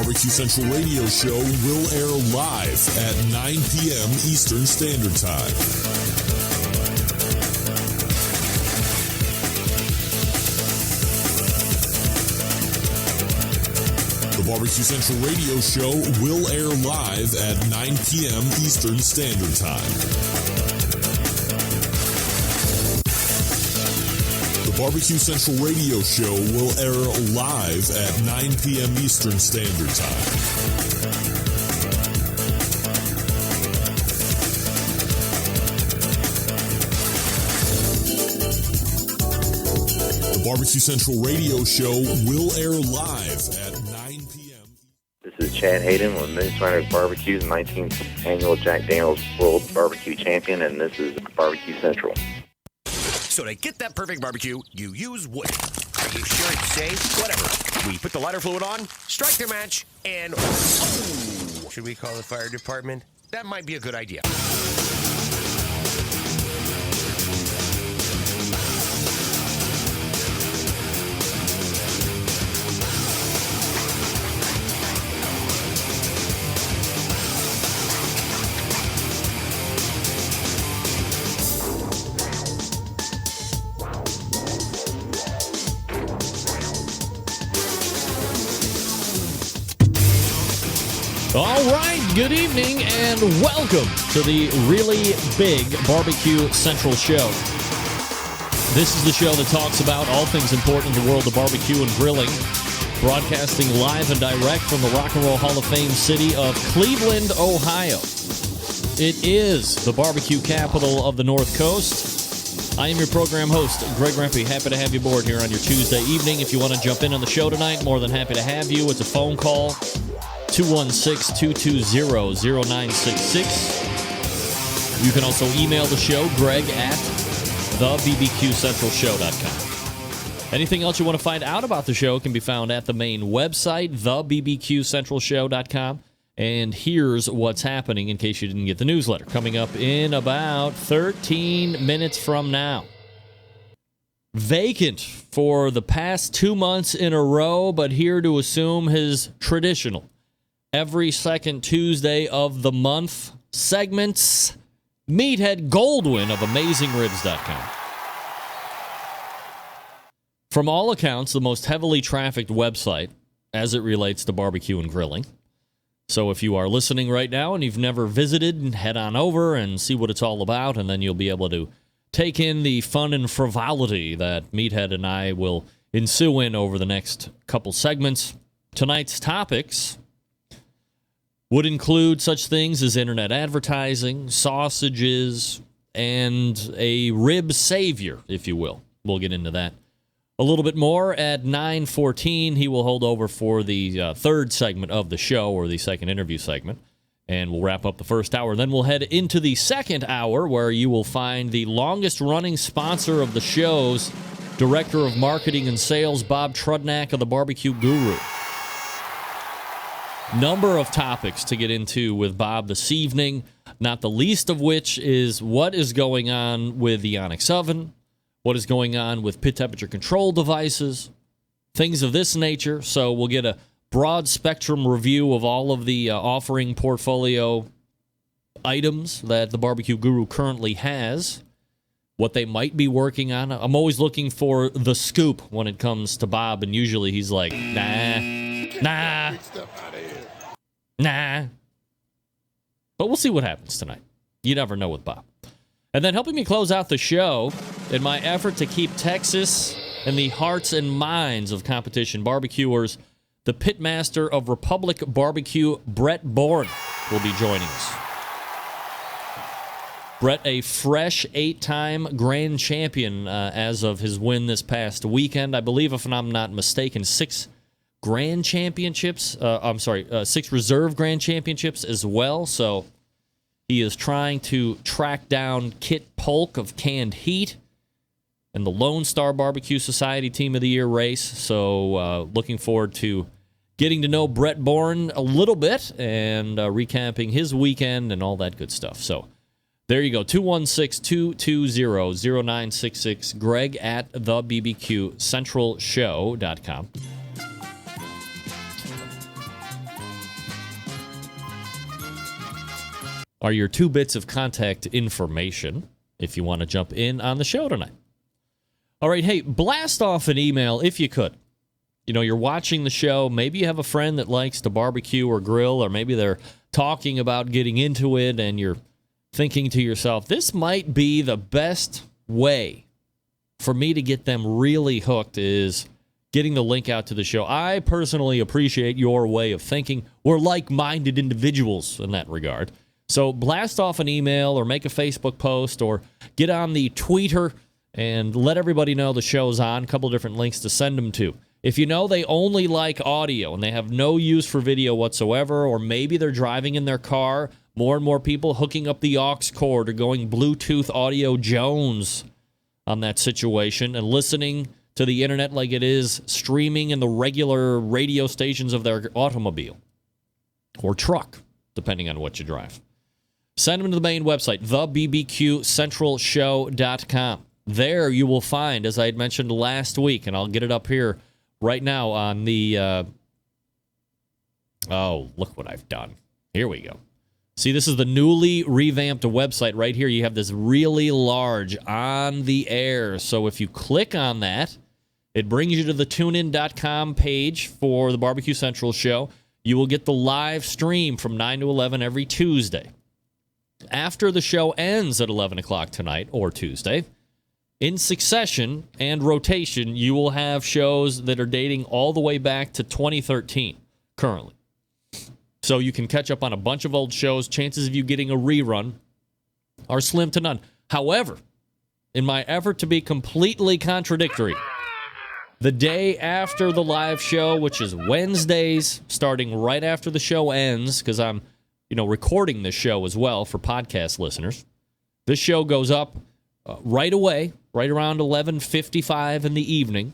Barbecue Central radio show will air live at 9 p.m. Eastern Standard Time. The Barbecue Central radio show will air live at 9 p.m. Eastern Standard Time. The Barbecue Central radio show will air live at 9 p.m. Eastern Standard Time. The Barbecue Central radio show will air live at 9 p.m. This is Chad Hayden with Moonshiners Barbecue's 19th Annual Jack Daniel's World Barbecue Champion, and this is Barbecue Central. So to get that perfect barbecue, you use wood. Are you sure it's safe? Whatever. We put the lighter fluid on, strike the match, and... Oh! Should we call the fire department? That might be a good idea. All right, good evening and welcome to the really big Barbecue Central show. This is the show that talks about all things important in the world of barbecue and grilling, broadcasting live and direct from the Rock and Roll Hall of Fame city of Cleveland, Ohio. It is the barbecue capital of the North Coast. I am your program host, Greg Rempe. Happy to have you aboard here on your Tuesday evening. If you want to jump in on the show tonight, more than happy to have you. It's a phone call. 216-220-0966. You can also email the show, Greg at thebbqcentralshow.com. Anything else you want to find out about the show can be found at the main website, thebbqcentralshow.com. And here's what's happening in case you didn't get the newsletter. Coming up in about 13 minutes from now. Vacant for the past 2 months in a row, but here to assume his traditional every second Tuesday of the month segments, Meathead Goldwyn of AmazingRibs.com. From all accounts, the most heavily trafficked website as it relates to barbecue and grilling. So if you are listening right now and you've never visited, head on over and see what it's all about, and then you'll be able to take in the fun and frivolity that Meathead and I will ensue in over the next couple segments. Tonight's topics would include such things as internet advertising, sausages, and a rib savior, if you will. We'll get into that a little bit more at 9:14. He will hold over for the third segment of the show, or the second interview segment, and we'll wrap up the first hour. Then we'll head into the second hour, where you will find the longest-running sponsor of the show's Director of Marketing and Sales, Bob Trudnak of the Barbecue Guru. Number of topics to get into with Bob this evening, not the least of which is what is going on with the Onyx oven, what is going on with pit temperature control devices, things of this nature. So we'll get a broad spectrum review of all of the offering portfolio items that the Barbecue Guru currently has, what they might be working on. I'm always looking for the scoop when it comes to Bob, and usually he's like, nah. But we'll see what happens tonight. You never know with Bob. And then helping me close out the show, in my effort to keep Texas in the hearts and minds of competition barbecuers, the pitmaster of Republic Barbecue, Brett Bourne, will be joining us. Brett, a fresh 8-time grand champion as of his win this past weekend. I believe, if I'm not mistaken, 6 grand championships. 6 reserve grand championships as well. So he is trying to track down Kit Polk of Canned Heat and the Lone Star Barbecue Society Team of the Year race. So looking forward to getting to know Brett Bourne a little bit and recapping his weekend and all that good stuff. So there you go, 216-220-0966, Greg at thebbqcentralshow.com. are your 2 bits of contact information if you want to jump in on the show tonight. All right, hey, blast off an email if you could. You know, you're watching the show. Maybe you have a friend that likes to barbecue or grill, or maybe they're talking about getting into it, and you're thinking to yourself, this might be the best way for me to get them really hooked is getting the link out to the show. I personally appreciate your way of thinking. We're like-minded individuals in that regard. So blast off an email or make a Facebook post or get on the Twitter and let everybody know the show's on. A couple different links to send them to. If you know they only like audio and they have no use for video whatsoever, or maybe they're driving in their car, more and more people hooking up the aux cord or going Bluetooth Audio Jones on that situation and listening to the internet like it is streaming in the regular radio stations of their automobile or truck, depending on what you drive. Send them to the main website, thebbqcentralshow.com. There you will find, as I had mentioned last week, and I'll get it up here right now on the... oh, look what I've done. Here we go. See, this is the newly revamped website right here. You have this really large on the air. So if you click on that, it brings you to the tunein.com page for the Barbecue Central show. You will get the live stream from 9 to 11 every Tuesday. After the show ends at 11 o'clock tonight or Tuesday, in succession and rotation, you will have shows that are dating all the way back to 2013 currently. So you can catch up on a bunch of old shows. Chances of you getting a rerun are slim to none. However, in my effort to be completely contradictory, the day after the live show, which is Wednesdays, starting right after the show ends, because I'm, recording this show as well for podcast listeners. This show goes up right away, right around 11:55 in the evening,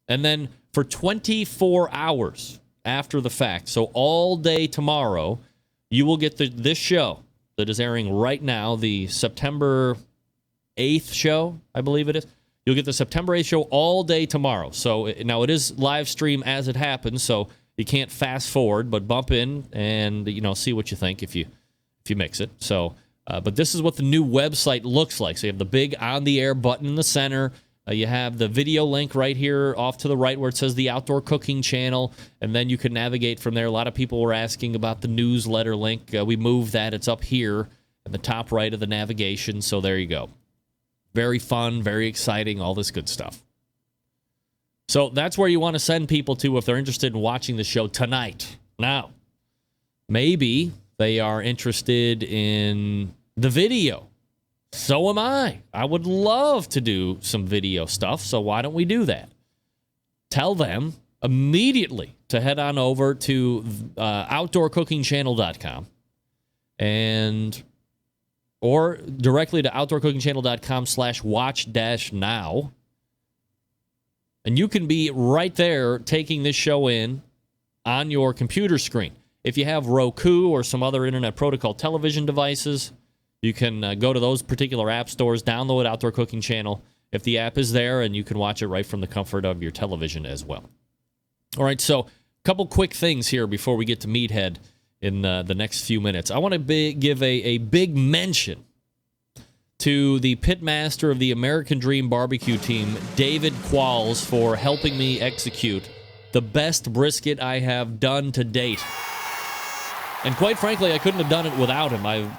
and then for 24 hours after the fact, so all day tomorrow, you will get this show that is airing right now, the September 8th show, I believe it is. You'll get the September 8th show all day tomorrow. So now it is live stream as it happens, so you can't fast forward, but bump in and see what you think if you mix it. So, but this is what the new website looks like. So you have the big on the air button in the center. You have the video link right here off to the right where it says the Outdoor Cooking Channel, and then you can navigate from there. A lot of people were asking about the newsletter link. We moved that. It's up here at the top right of the navigation, so there you go. Very fun, very exciting, all this good stuff. So that's where you want to send people to if they're interested in watching the show tonight. Now, maybe they are interested in the video. So am I. I would love to do some video stuff, so why don't we do that? Tell them immediately to head on over to outdoorcookingchannel.com or directly to outdoorcookingchannel.com/watch-now. And you can be right there taking this show in on your computer screen. If you have Roku or some other Internet Protocol television devices, you can go to those particular app stores, download Outdoor Cooking Channel if the app is there, and you can watch it right from the comfort of your television as well. All right, so a couple quick things here before we get to Meathead in the next few minutes. I want to give a big mention to the pitmaster of the American Dream Barbecue team, David Qualls, for helping me execute the best brisket I have done to date. And quite frankly, I couldn't have done it without him.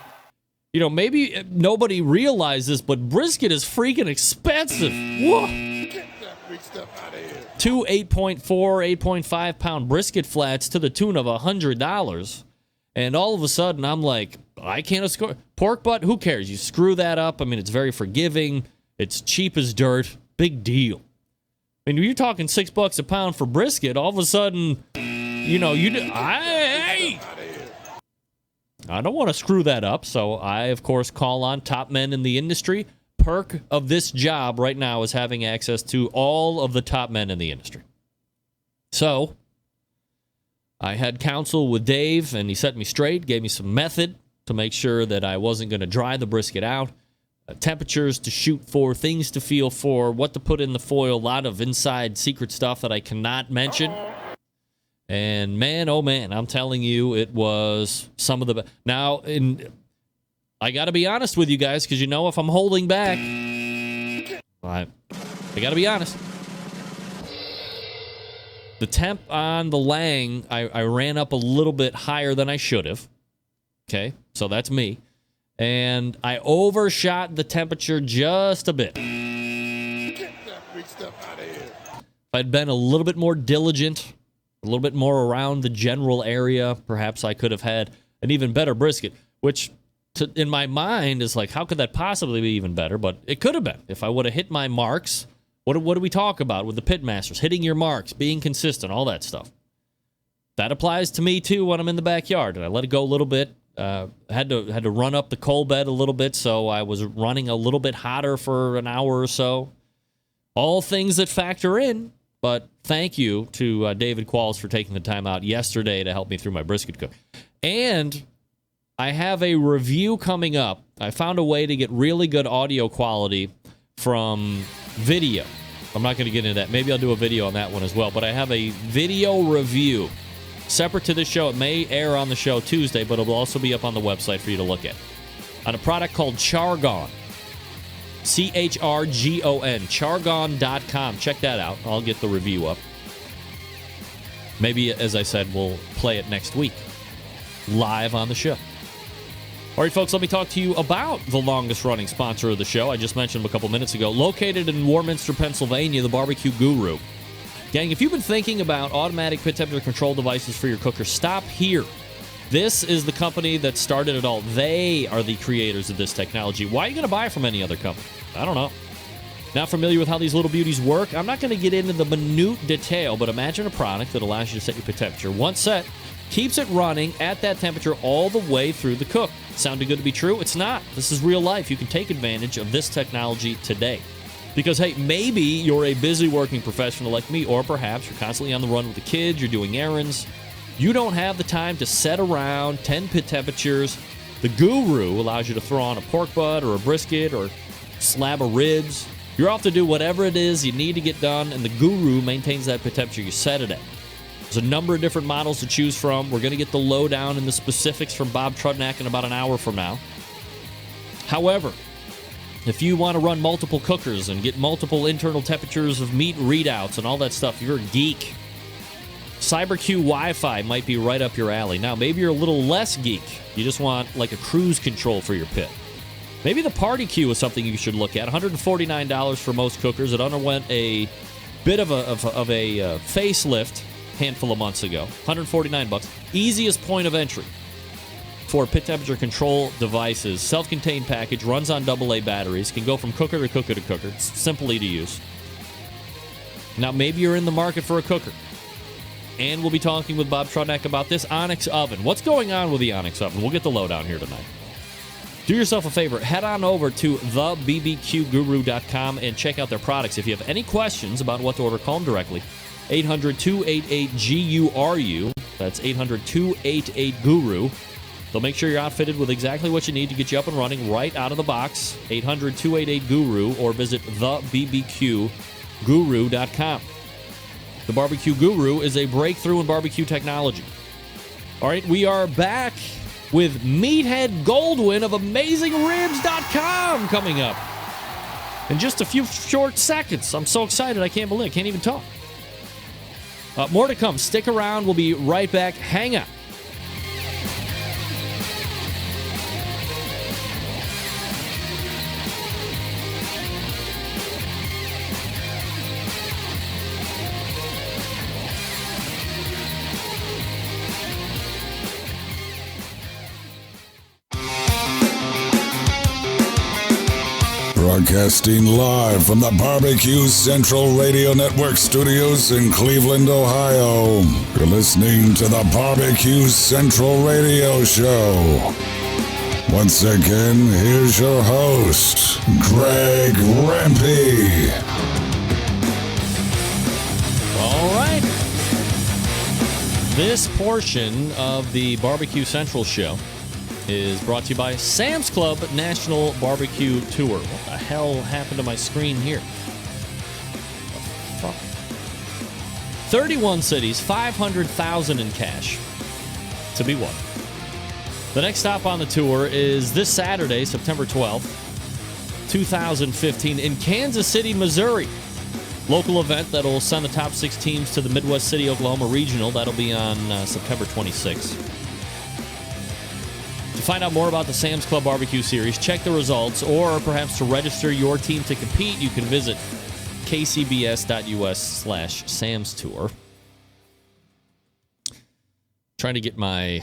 Maybe nobody realizes, but brisket is freaking expensive. Whoa. Get that big stuff out of here. 2 8.4, 8.5 pound brisket flats to the tune of $100. And all of a sudden, I'm like, I can't score. Pork butt, who cares? You screw that up. I mean, it's very forgiving. It's cheap as dirt. Big deal. I mean, you're talking $6 a pound for brisket. All of a sudden, I don't want to screw that up. So I, of course, call on top men in the industry. Perk of this job right now is having access to all of the top men in the industry. So I had counsel with Dave, and he set me straight, gave me some method to make sure that I wasn't going to dry the brisket out, temperatures to shoot for, things to feel for, what to put in the foil, a lot of inside secret stuff that I cannot mention. And man, oh man, I'm telling you, it was some of the best. Now, I got to be honest with you guys, because if I'm holding back, I got to be honest. The temp on the Lang, I ran up a little bit higher than I should have. Okay, so that's me. And I overshot the temperature just a bit. Get that big stuff out of here. If I'd been a little bit more diligent, a little bit more around the general area, perhaps I could have had an even better brisket, which in my mind is like, how could that possibly be even better? But it could have been. If I would have hit my marks, what do we talk about with the pit masters? Hitting your marks, being consistent, all that stuff. That applies to me, too, when I'm in the backyard. And I let it go a little bit. Had to run up the coal bed a little bit, so I was running a little bit hotter for an hour or so. All things that factor in, but thank you to David Qualls for taking the time out yesterday to help me through my brisket cook. And I have a review coming up. I found a way to get really good audio quality from video. I'm not going to get into that. Maybe I'll do a video on that one as well, but I have a video review separate to this show. It may air on the show Tuesday, but it will also be up on the website for you to look at. On a product called Chargon. Chargon. Chargon.com. Check that out. I'll get the review up. Maybe, as I said, we'll play it next week. Live on the show. All right, folks, let me talk to you about the longest-running sponsor of the show. I just mentioned him a couple minutes ago. Located in Warminster, Pennsylvania, the Barbecue Guru. Gang, if you've been thinking about automatic pit temperature control devices for your cooker, stop here. This is the company that started it all. They are the creators of this technology. Why are you going to buy from any other company? I don't know. Not familiar with how these little beauties work? I'm not going to get into the minute detail, but imagine a product that allows you to set your pit temperature. Once set, keeps it running at that temperature all the way through the cook. Sounded good to be true? It's not. This is real life. You can take advantage of this technology today. Because, hey, maybe you're a busy working professional like me, or perhaps you're constantly on the run with the kids, you're doing errands. You don't have the time to set around 10 pit temperatures. The Guru allows you to throw on a pork butt or a brisket or slab of ribs. You're off to do whatever it is you need to get done, and the Guru maintains that pit temperature you set it at. There's a number of different models to choose from. We're going to get the lowdown and the specifics from Bob Trudnak in about an hour from now. However, if you want to run multiple cookers and get multiple internal temperatures of meat readouts and all that stuff, you're a geek. CyberQ Wi-Fi might be right up your alley. Now, maybe you're a little less geek. You just want like a cruise control for your pit. Maybe the Party Q is something you should look at. $149 for most cookers. It underwent a bit of a facelift a handful of months ago. $149. Easiest point of entry for pit temperature control devices. Self-contained package, runs on AA batteries, can go from cooker to cooker to cooker. It's simply to use. Now, maybe you're in the market for a cooker. And we'll be talking with Bob Trudnak about this Onyx oven. What's going on with the Onyx oven? We'll get the lowdown here tonight. Do yourself a favor. Head on over to thebbqguru.com and check out their products. If you have any questions about what to order, call them directly. 800-288-GURU. That's 800-288-GURU. They'll make sure you're outfitted with exactly what you need to get you up and running right out of the box. 800-288-GURU or visit thebbqguru.com. The Barbecue Guru is a breakthrough in barbecue technology. All right, we are back with Meathead Goldwyn of AmazingRibs.com coming up in just a few short seconds. I'm so excited, I can't believe it. I can't even talk. More to come. Stick around. We'll be right back. Hang on. Broadcasting live from the Barbecue Central Radio Network studios in Cleveland, Ohio. You're listening to the Barbecue Central Radio Show. Once again, here's your host, Greg Rempe. All right. This portion of the Barbecue Central Show is brought to you by Sam's Club National Barbecue Tour. What the hell happened to my screen here? Fuck. 31 cities, $500,000 in cash to be won. The next stop on the tour is this Saturday, September 12th, 2015, in Kansas City, Missouri. Local event that will send the top 6 teams to the Midwest City, Oklahoma Regional. That'll be on September 26th. To find out more about the Sam's Club Barbecue Series, check the results, or perhaps to register your team to compete, you can visit kcbs.us/Sam's Tour. Trying to get my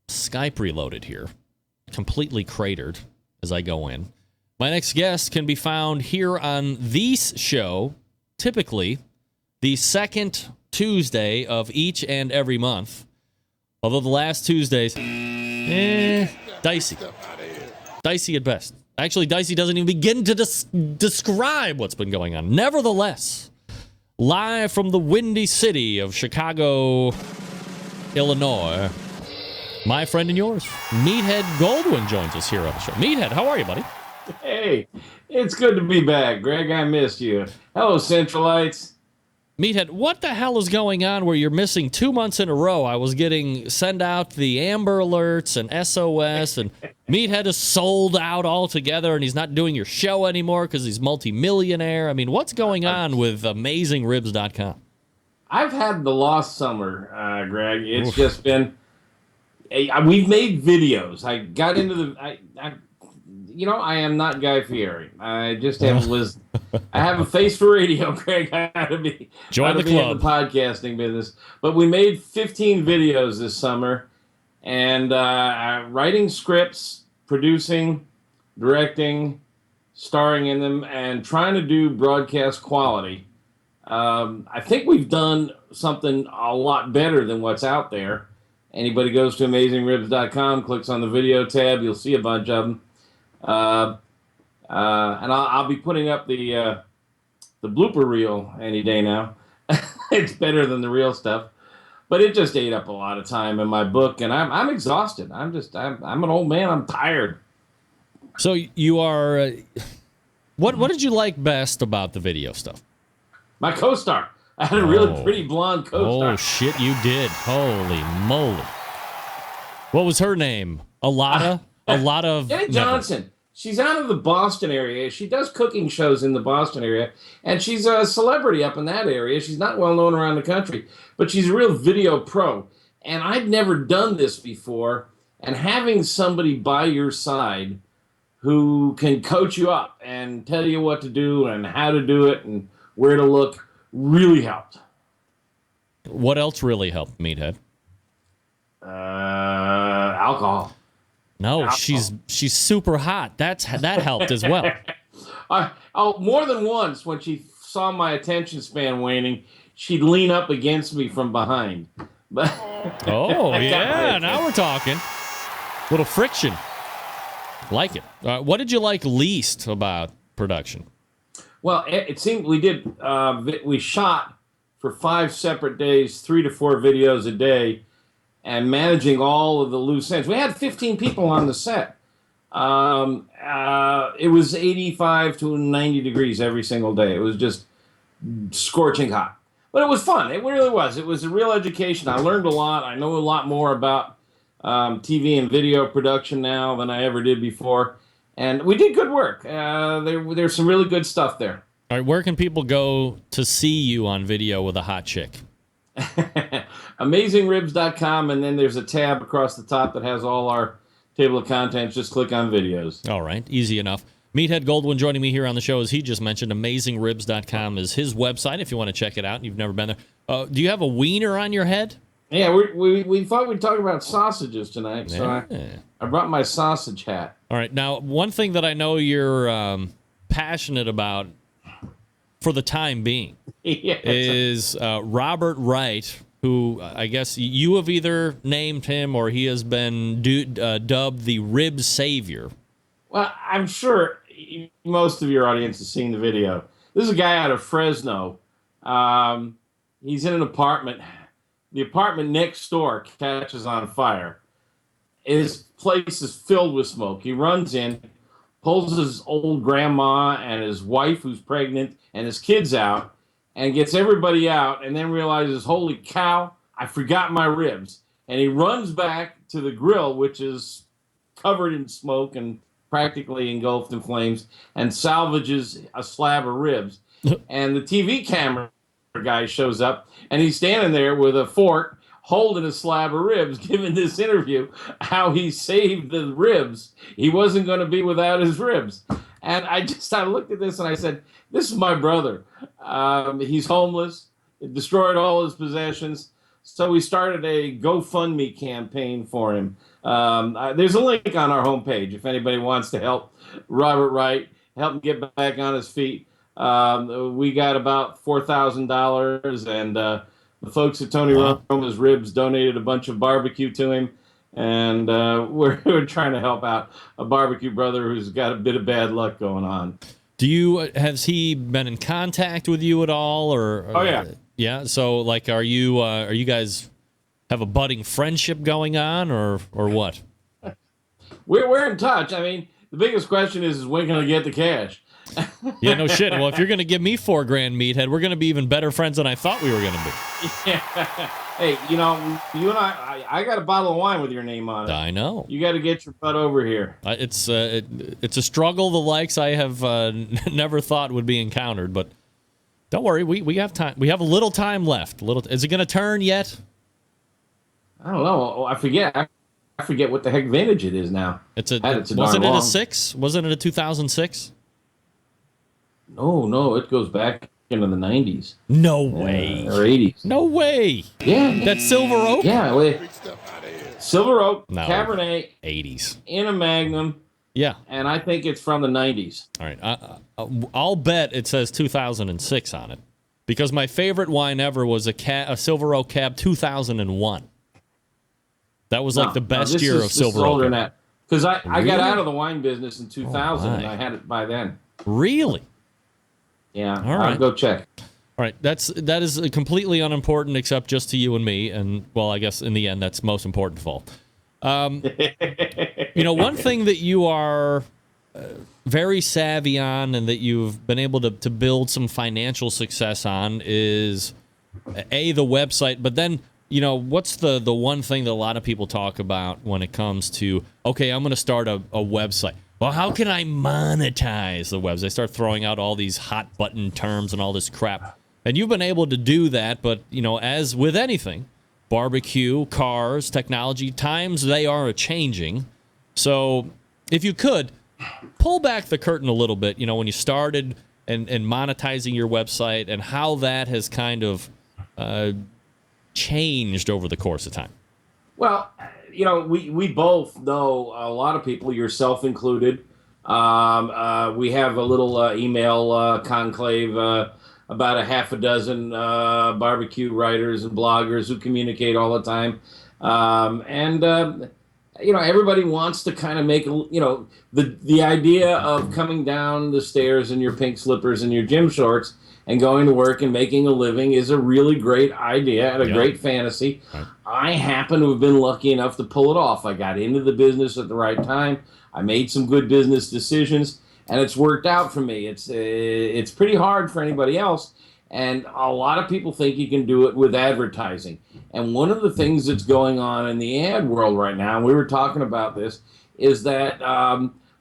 Skype reloaded here. Completely cratered as I go in. My next guest can be found here on this show, typically the second Tuesday of each and every month. Although the last Tuesdays, dicey. Dicey at best. Actually, dicey doesn't even begin to describe what's been going on. Nevertheless, live from the windy city of Chicago, Illinois, my friend and yours, Meathead Goldwyn, joins us here on the show. Meathead, how are you, buddy? Hey, it's good to be back, Greg. I missed you. Hello, Centralites. Meathead, what the hell is going on where you're missing 2 months in a row? I was send out the Amber Alerts and SOS, and Meathead is sold out altogether, and he's not doing your show anymore because he's multimillionaire. I mean, what's going on with AmazingRibs.com? I've had the lost summer, Greg. It's just been... we've made videos. I got into the... I am not Guy Fieri. I just have I have a face for radio, Greg. I had to be Join the club. In the podcasting business. But we made 15 videos this summer, and writing scripts, producing, directing, starring in them, and trying to do broadcast quality. I think we've done something a lot better than what's out there. Anybody goes to AmazingRibs.com, clicks on the video tab, you'll see a bunch of them. And I'll be putting up the blooper reel any day now. It's better than the real stuff, but it just ate up a lot of time in my book, and I'm exhausted. I'm an old man. I'm tired. So you are. What did you like best about the video stuff? My co-star. I had a really pretty blonde co-star. Oh shit, you did! Holy moly! What was her name? Alada. A lot of Jenny Johnson. She's out of the Boston area. She does cooking shows in the Boston area, and she's a celebrity up in that area. She's not well known around the country, but she's a real video pro. And I'd never done this before, and having somebody by your side who can coach you up and tell you what to do and how to do it and where to look really helped. What else really helped, Meathead? Alcohol. No, she's super hot. That helped as well. More than once, when she saw my attention span waning, she'd lean up against me from behind. Oh, yeah, now we're talking. Little friction. Like it. What did you like least about production? Well, it seemed we shot for 5 separate days, 3 to 4 videos a day, and managing all of the loose ends. We had 15 people on the set. It was 85 to 90 degrees every single day. It was just scorching hot. But it was fun. It really was. It was a real education. I learned a lot. I know a lot more about TV and video production now than I ever did before. And we did good work. There's some really good stuff there. All right, where can people go to see you on video with a hot chick? AmazingRibs.com, and then there's a tab across the top that has all our table of contents. Just click on videos. All right, easy enough. Meathead Goldwyn joining me here on the show, as he just mentioned. AmazingRibs.com is his website if you want to check it out and you've never been there. Do you have a wiener on your head? Yeah, we thought we'd talk about sausages tonight, so I brought my sausage hat. All right, now, one thing that I know you're passionate about for the time being is Robert Wright, who I guess you have either named him or he has been dubbed the Rib Savior. Well, I'm sure most of your audience has seen the video. This is a guy out of Fresno. He's in an apartment. The apartment next door catches on fire. His place is filled with smoke. He runs in, pulls his old grandma and his wife, who's pregnant, and his kids out, and gets everybody out, and then realizes, holy cow, I forgot my ribs. And he runs back to the grill, which is covered in smoke and practically engulfed in flames, and salvages a slab of ribs. And the TV camera guy shows up, and he's standing there with a fork holding a slab of ribs, giving this interview how he saved the ribs. He wasn't going to be without his ribs. And I looked at this and I said, this is my brother. He's homeless, destroyed all his possessions. So we started a GoFundMe campaign for him. There's a link on our homepage if anybody wants to help Robert Wright, help him get back on his feet. We got about $4,000, and the folks at Tony Roma's Ribs donated a bunch of barbecue to him, and we're trying to help out a barbecue brother who's got a bit of bad luck going on. Has he been in contact with you at all, or? Oh yeah. Yeah. So, like, are you guys have a budding friendship going on, or what? We're in touch. I mean, the biggest question is when can I get the cash? Yeah, no shit. Well, if you're going to give me $4,000, meathead, we're going to be even better friends than I thought we were going to be. Yeah. Hey, you and I got a bottle of wine with your name on it. I know. You got to get your butt over here. It's a struggle the likes I have never thought would be encountered, but don't worry, we have time. We have a little time left. Is it going to turn yet? I don't know. I forget. I forget what the heck vintage it is now. Wasn't it a 6? Wasn't it a 2006? No, it goes back into the 90s. No way. Or 80s. No way. Yeah. That's Silver Oak? Yeah. Silver Oak, no, Cabernet. 80s. In a Magnum. Yeah. And I think it's from the 90s. All right. I'll bet it says 2006 on it. Because my favorite wine ever was a Silver Oak Cab 2001. That was like the best year of Silver Oak. Older than that. Because I got out of the wine business in 2000, and I had it by then. Really? Yeah. All right. I'll go check. All right. That is completely unimportant except just to you and me. And, well, I guess in the end, that's most important of all. One thing that you are very savvy on and that you've been able to build some financial success on is, the website, but then, what's the one thing that a lot of people talk about when it comes to, okay, I'm going to start a website. Well, how can I monetize the website? They start throwing out all these hot button terms and all this crap. And you've been able to do that, but, as with anything, barbecue, cars, technology, times they are changing. So if you could, pull back the curtain a little bit, when you started and monetizing your website and how that has kind of changed over the course of time. Well, we both know a lot of people, yourself included. We have a little email conclave, about a half a dozen barbecue writers and bloggers who communicate all the time. Everybody wants to kind of make, the idea of coming down the stairs in your pink slippers and your gym shorts and going to work and making a living is a really great idea and a great fantasy. Right. I happen to have been lucky enough to pull it off. I got into the business at the right time. I made some good business decisions, and it's worked out for me. It's pretty hard for anybody else, and a lot of people think you can do it with advertising. And one of the things that's going on in the ad world right now, and we were talking about this, is that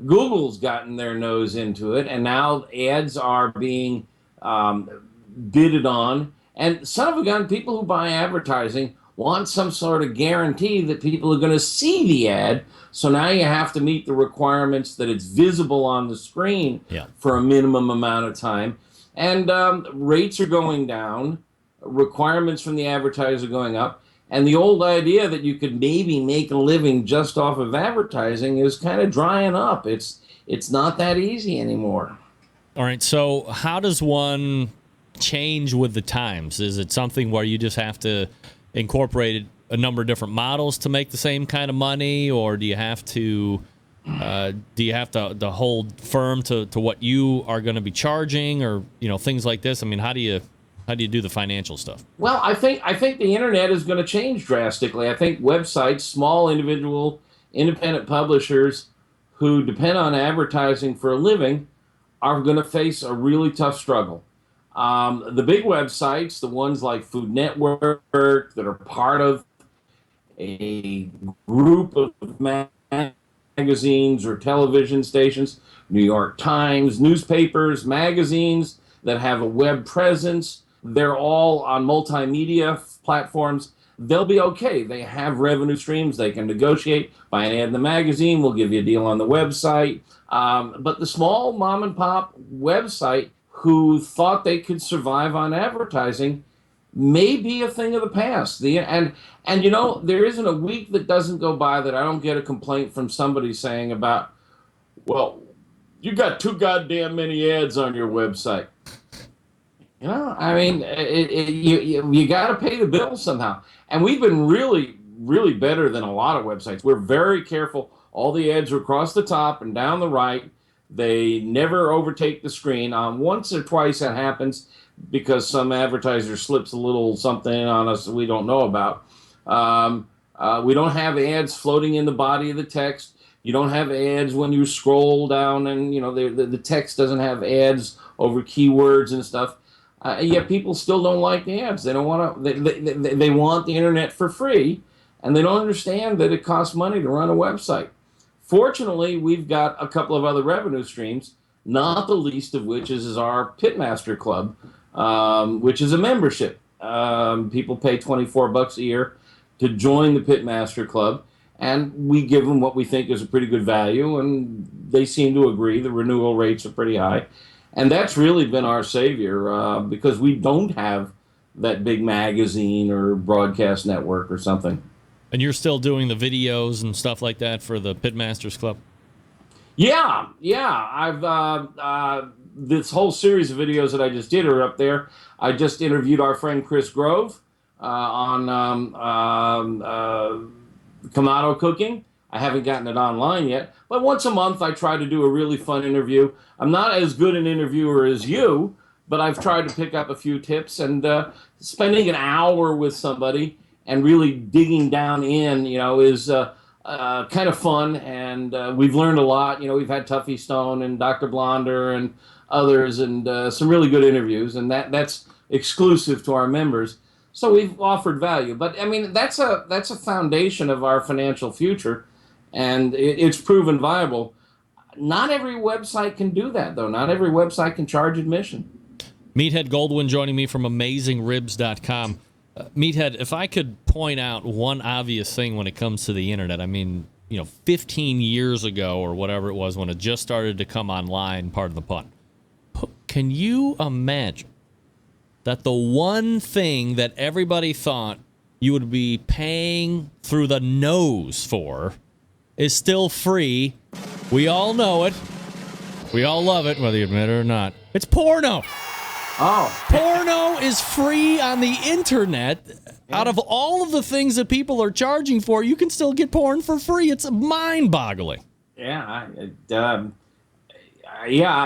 Google's gotten their nose into it, and now ads are being bidded on. And son of a gun, people who buy advertising want some sort of guarantee that people are going to see the ad. So now you have to meet the requirements that it's visible on the screen for a minimum amount of time. And rates are going down, requirements from the advertiser going up. And the old idea that you could maybe make a living just off of advertising is kind of drying up. It's not that easy anymore. All right, so how does one change with the times? Is it something where you just have to incorporate a number of different models to make the same kind of money, or do you have to hold firm to what you are going to be charging, or things like this? I mean, how do you do the financial stuff? Well, I think the internet is going to change drastically. I think websites, small individual independent publishers who depend on advertising for a living are going to face a really tough struggle. The big websites, the ones like Food Network that are part of a group of magazines or television stations, New York Times, newspapers, magazines that have a web presence. They're all on multimedia platforms. They'll be okay. They have revenue streams. They can negotiate. Buy an ad in the magazine. We'll give you a deal on the website. But the small mom and pop website who thought they could survive on advertising may be a thing of the past. And you know, there isn't a week that doesn't go by that I don't get a complaint from somebody saying about, well, you got too goddamn many ads on your website. You know, I mean, you got to pay the bill somehow. And we've been really, really better than a lot of websites. We're very careful. All the ads are across the top and down the right. They never overtake the screen. Once or twice that happens because some advertiser slips a little something on us that we don't know about. We don't have ads floating in the body of the text. You don't have ads when you scroll down, and you know the text doesn't have ads over keywords and stuff. Yet people still don't like the ads. They don't want to. They want the internet for free, and they don't understand that it costs money to run a website. Fortunately, we've got a couple of other revenue streams, not the least of which is our Pitmaster Club, which is a membership. People pay $24 a year to join the Pitmaster Club, and we give them what we think is a pretty good value, and they seem to agree. The renewal rates are pretty high. And that's really been our savior because we don't have that big magazine or broadcast network or something. And you're still doing the videos and stuff like that for the Pitmasters Club? Yeah. I've this whole series of videos that I just did are up there. I just interviewed our friend Chris Grove on Kamado cooking. I haven't gotten it online yet, but once a month I try to do a really fun interview. I'm not as good an interviewer as you, but I've tried to pick up a few tips, and spending an hour with somebody and really digging down in, you know, is kind of fun, and we've learned a lot. You know, we've had Tuffy Stone and Dr. Blonder and others, and some really good interviews, and that's exclusive to our members. So we've offered value, but I mean that's a foundation of our financial future, and it's proven viable. Not every website can do that, though. Not every website can charge admission. Meathead Goldwyn joining me from AmazingRibs.com. Meathead, if I could point out one obvious thing when it comes to the internet, I mean, 15 years ago or whatever it was when it just started to come online, pardon the pun, can you imagine that the one thing that everybody thought you would be paying through the nose for is still free? We all know it. We all love it, whether you admit it or not. It's porno. Oh. Porno is free on the internet. Yeah. Out of all of the things that people are charging for, you can still get porn for free. It's mind-boggling. Yeah,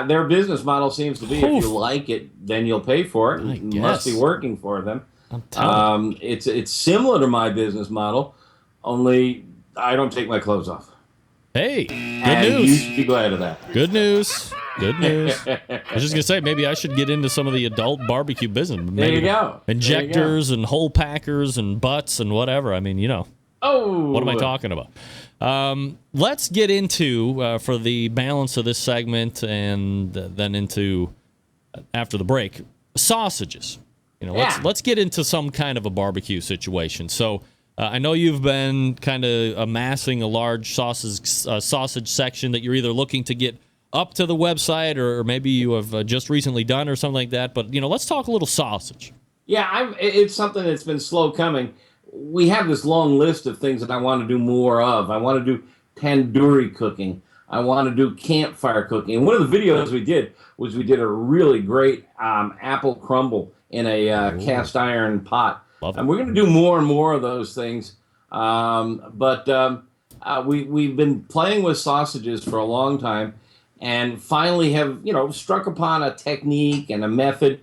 their business model seems to be if you like it, then you'll pay for it. It must be working for them. I'm telling you. It's similar to my business model, only I don't take my clothes off. Hey, good and news. You should be glad of that. Good news. Good news. I was just going to say, maybe I should get into some of the adult barbecue business. Maybe there you go. Injectors and whole packers and butts and whatever. I mean, Oh. What am I talking about? Let's get into, for the balance of this segment and then into, after the break, sausages. Let's get into some kind of a barbecue situation. So I know you've been kind of amassing a large sausage section that you're either looking to get up to the website or maybe you have just recently done or something like that. But, let's talk a little sausage. Yeah, it's something that's been slow coming. We have this long list of things that I want to do more of. I want to do tandoori cooking. I want to do campfire cooking. And one of the videos we did was we did a really great apple crumble in a cast iron pot. And we're going to do more and more of those things. But we've been playing with sausages for a long time and finally have, struck upon a technique and a method.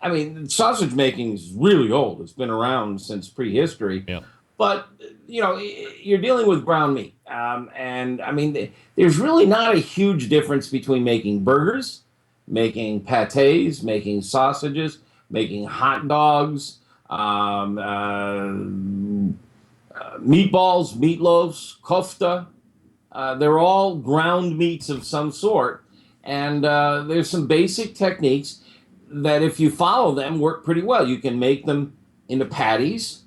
I mean, sausage making is really old. It's been around since prehistory. Yeah. But, you're dealing with ground meat. And, I mean, there's really not a huge difference between making burgers, making pâtés, making sausages, making hot dogs, meatballs, meatloaves, kofta. They're all ground meats of some sort. And there's some basic techniques that, if you follow them, work pretty well. You can make them into patties.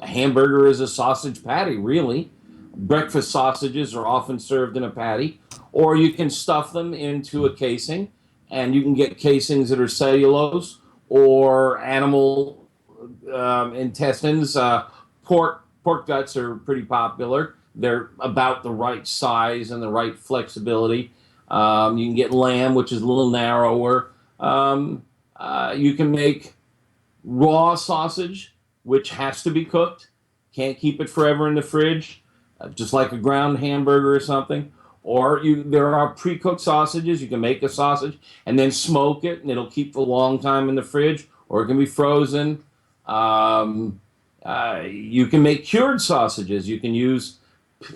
A hamburger is a sausage patty, really. Breakfast sausages are often served in a patty. Or you can stuff them into a casing, and you can get casings that are cellulose or animal intestines. Pork guts are pretty popular. They're about the right size and the right flexibility. You can get lamb, which is a little narrower. You can make raw sausage, which has to be cooked. Can't keep it forever in the fridge, just like a ground hamburger or something. Or there are pre-cooked sausages. You can make a sausage and then smoke it, and it'll keep for a long time in the fridge. Or it can be frozen. You can make cured sausages. You can use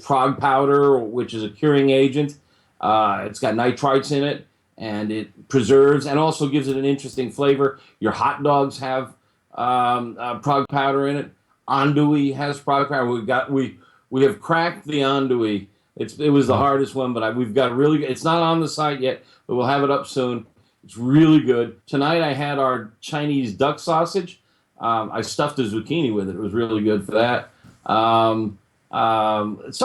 frog powder, which is a curing agent. It's got nitrites in it, and it preserves and also gives it an interesting flavor. Your hot dogs have frog powder in it. Andouille has frog powder. We have cracked the andouille. It was the hardest one, but we've got really good. It's not on the site yet, but we'll have it up soon. It's really good. Tonight I had our Chinese duck sausage. I stuffed a zucchini with it. It was really good for that. So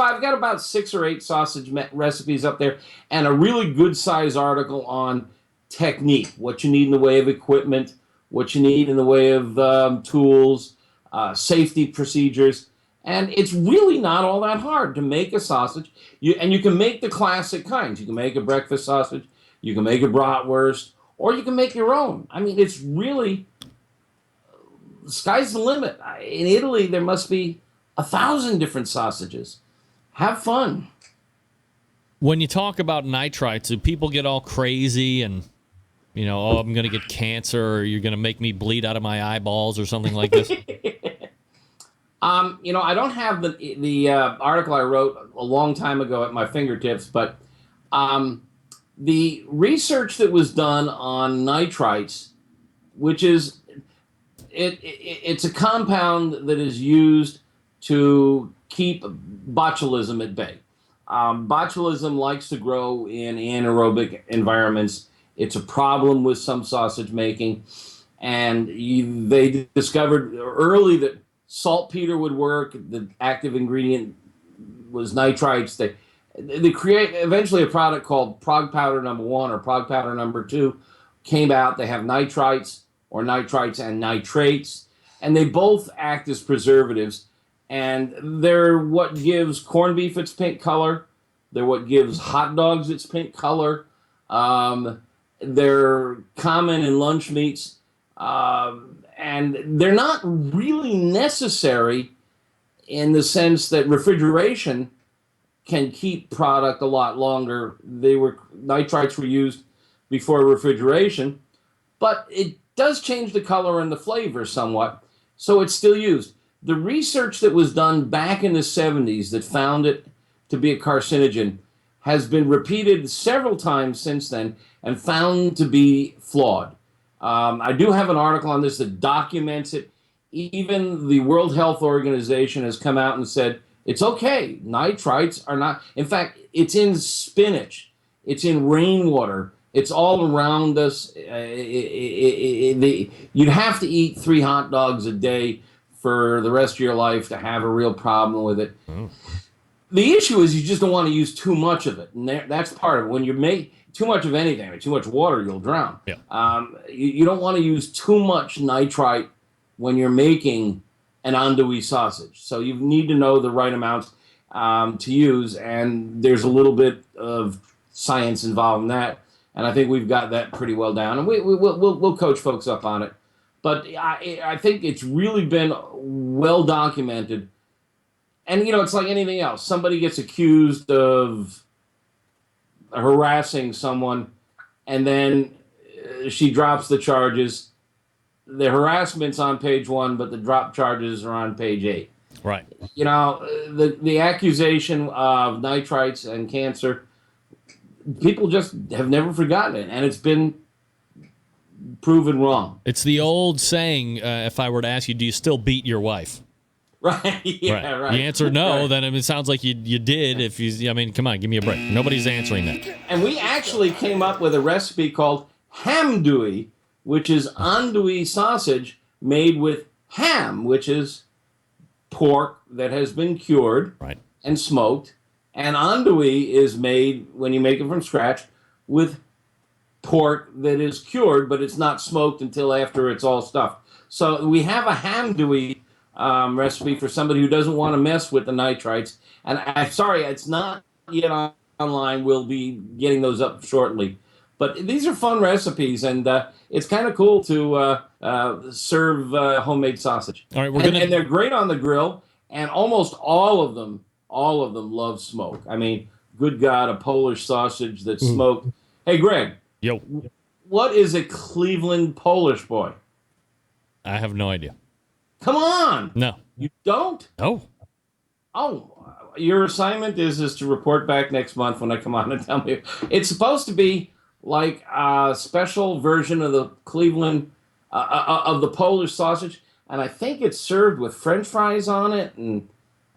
I've got about 6 or 8 sausage recipes up there, and a really good size article on technique, what you need in the way of equipment, what you need in the way of tools, safety procedures. And it's really not all that hard to make a sausage. You can make the classic kinds. You can make a breakfast sausage, you can make a bratwurst, or you can make your own. I mean, it's really, the sky's the limit. In Italy, there must be 1,000 different sausages. Have fun. When you talk about nitrites, do people get all crazy and, oh, I'm going to get cancer, or you're going to make me bleed out of my eyeballs or something like this? I don't have the article I wrote a long time ago at my fingertips, but the research that was done on nitrites, which is it's a compound that is used to keep botulism at bay. Botulism likes to grow in anaerobic environments. It's a problem with some sausage making, and they discovered early that saltpeter would work. The active ingredient was nitrites. They create eventually a product called Prog Powder No. 1 or Prog Powder No. 2 came out. They have nitrites or nitrites and nitrates, and they both act as preservatives. And they're what gives corned beef its pink color. They're what gives hot dogs its pink color. They're common in lunch meats. And they're not really necessary in the sense that refrigeration can keep product a lot longer. Nitrites were used before refrigeration, but it does change the color and the flavor somewhat, so it's still used. The research that was done back in the 70s that found it to be a carcinogen has been repeated several times since then and found to be flawed. I do have an article on this that documents it. Even the World Health Organization has come out and said, it's okay. Nitrites are not. In fact, it's in spinach. It's in rainwater. It's all around us. You'd have to eat 3 hot dogs a day for the rest of your life to have a real problem with it. Oh. The issue is you just don't want to use too much of it. And that's part of it. When you make too much of anything, or too much water, you'll drown. Yeah. You don't want to use too much nitrite when you're making an andouille sausage. So you need to know the right amounts to use, and there's a little bit of science involved in that. And I think we've got that pretty well down, and we'll coach folks up on it. But I think it's really been well documented. And, it's like anything else. Somebody gets accused of harassing someone, and then she drops the charges. The harassment's on page 1, but the drop charges are on page 8. Right. The accusation of nitrites and cancer, people just have never forgotten it, and it's been proven wrong. It's the old saying, if I were to ask you, do you still beat your wife? Right. Yeah, right. You answer no, right. then it sounds like you did. If you, I mean, come on, give me a break. Nobody's answering that. And we actually came up with a recipe called hamdouille, which is andouille sausage made with ham, which is pork that has been cured and smoked. And andouille is made, when you make it from scratch, with pork that is cured, but it's not smoked until after it's all stuffed. So we have a hamdouille recipe for somebody who doesn't want to mess with the nitrites. And I'm sorry, it's not yet online. We'll be getting those up shortly. But these are fun recipes, and it's kind of cool to serve homemade sausage. All right, and they're great on the grill, and almost all of them love smoke. I mean, good God, a Polish sausage that's smoked. Hey, Greg. Yo. What is a Cleveland Polish boy? I have no idea. Come on. No. You don't? No. Oh, your assignment is to report back next month when I come on and tell me. It's supposed to be like a special version of the Cleveland, of the Polish sausage, and I think it's served with French fries on it, and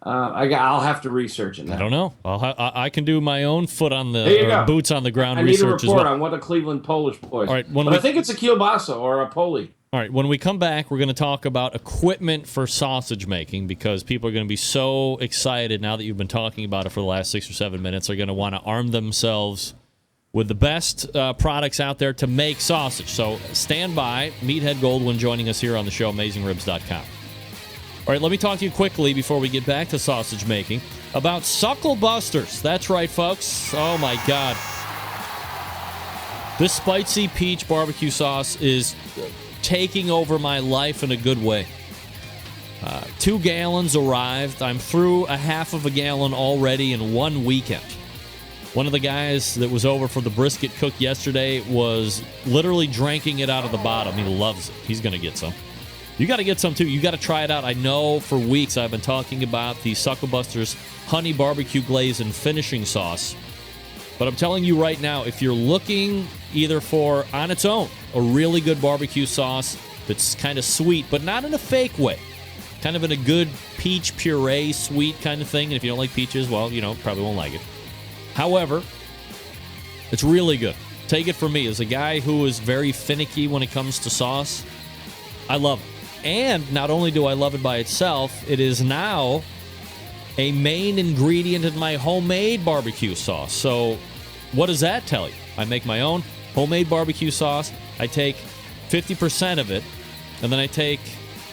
I'll have to research it now. I don't know. I can do my own foot on the boots on the ground I research need a report as well. on what a Cleveland Polish boy is. All right, I think it's a kielbasa or a poli. All right, when we come back, we're going to talk about equipment for sausage making because people are going to be so excited now that you've been talking about it for the last 6 or 7 minutes. They're going to want to arm themselves with the best products out there to make sausage. So stand by. Meathead Goldwyn joining us here on the show, AmazingRibs.com. All right, let me talk to you quickly before we get back to sausage making about Suckle Busters. That's right, folks. Oh, my God. This spicy peach barbecue sauce is taking over my life in a good way. 2 gallons arrived. I'm through a half of a gallon already in one weekend. One of the guys that was over for the brisket cook yesterday was literally drinking it out of the bottom. He loves it. He's going to get some. You got to get some, too. You got to try it out. I know for weeks I've been talking about the Suckle Busters honey barbecue glaze and finishing sauce. But I'm telling you right now, if you're looking either for, on its own, a really good barbecue sauce that's kind of sweet, but not in a fake way, kind of in a good peach puree sweet kind of thing. And if you don't like peaches, well, probably won't like it. However, it's really good. Take it from me. As a guy who is very finicky when it comes to sauce, I love it. And not only do I love it by itself, it is now a main ingredient in my homemade barbecue sauce. So what does that tell you? I make my own homemade barbecue sauce. I take 50% of it, and then I take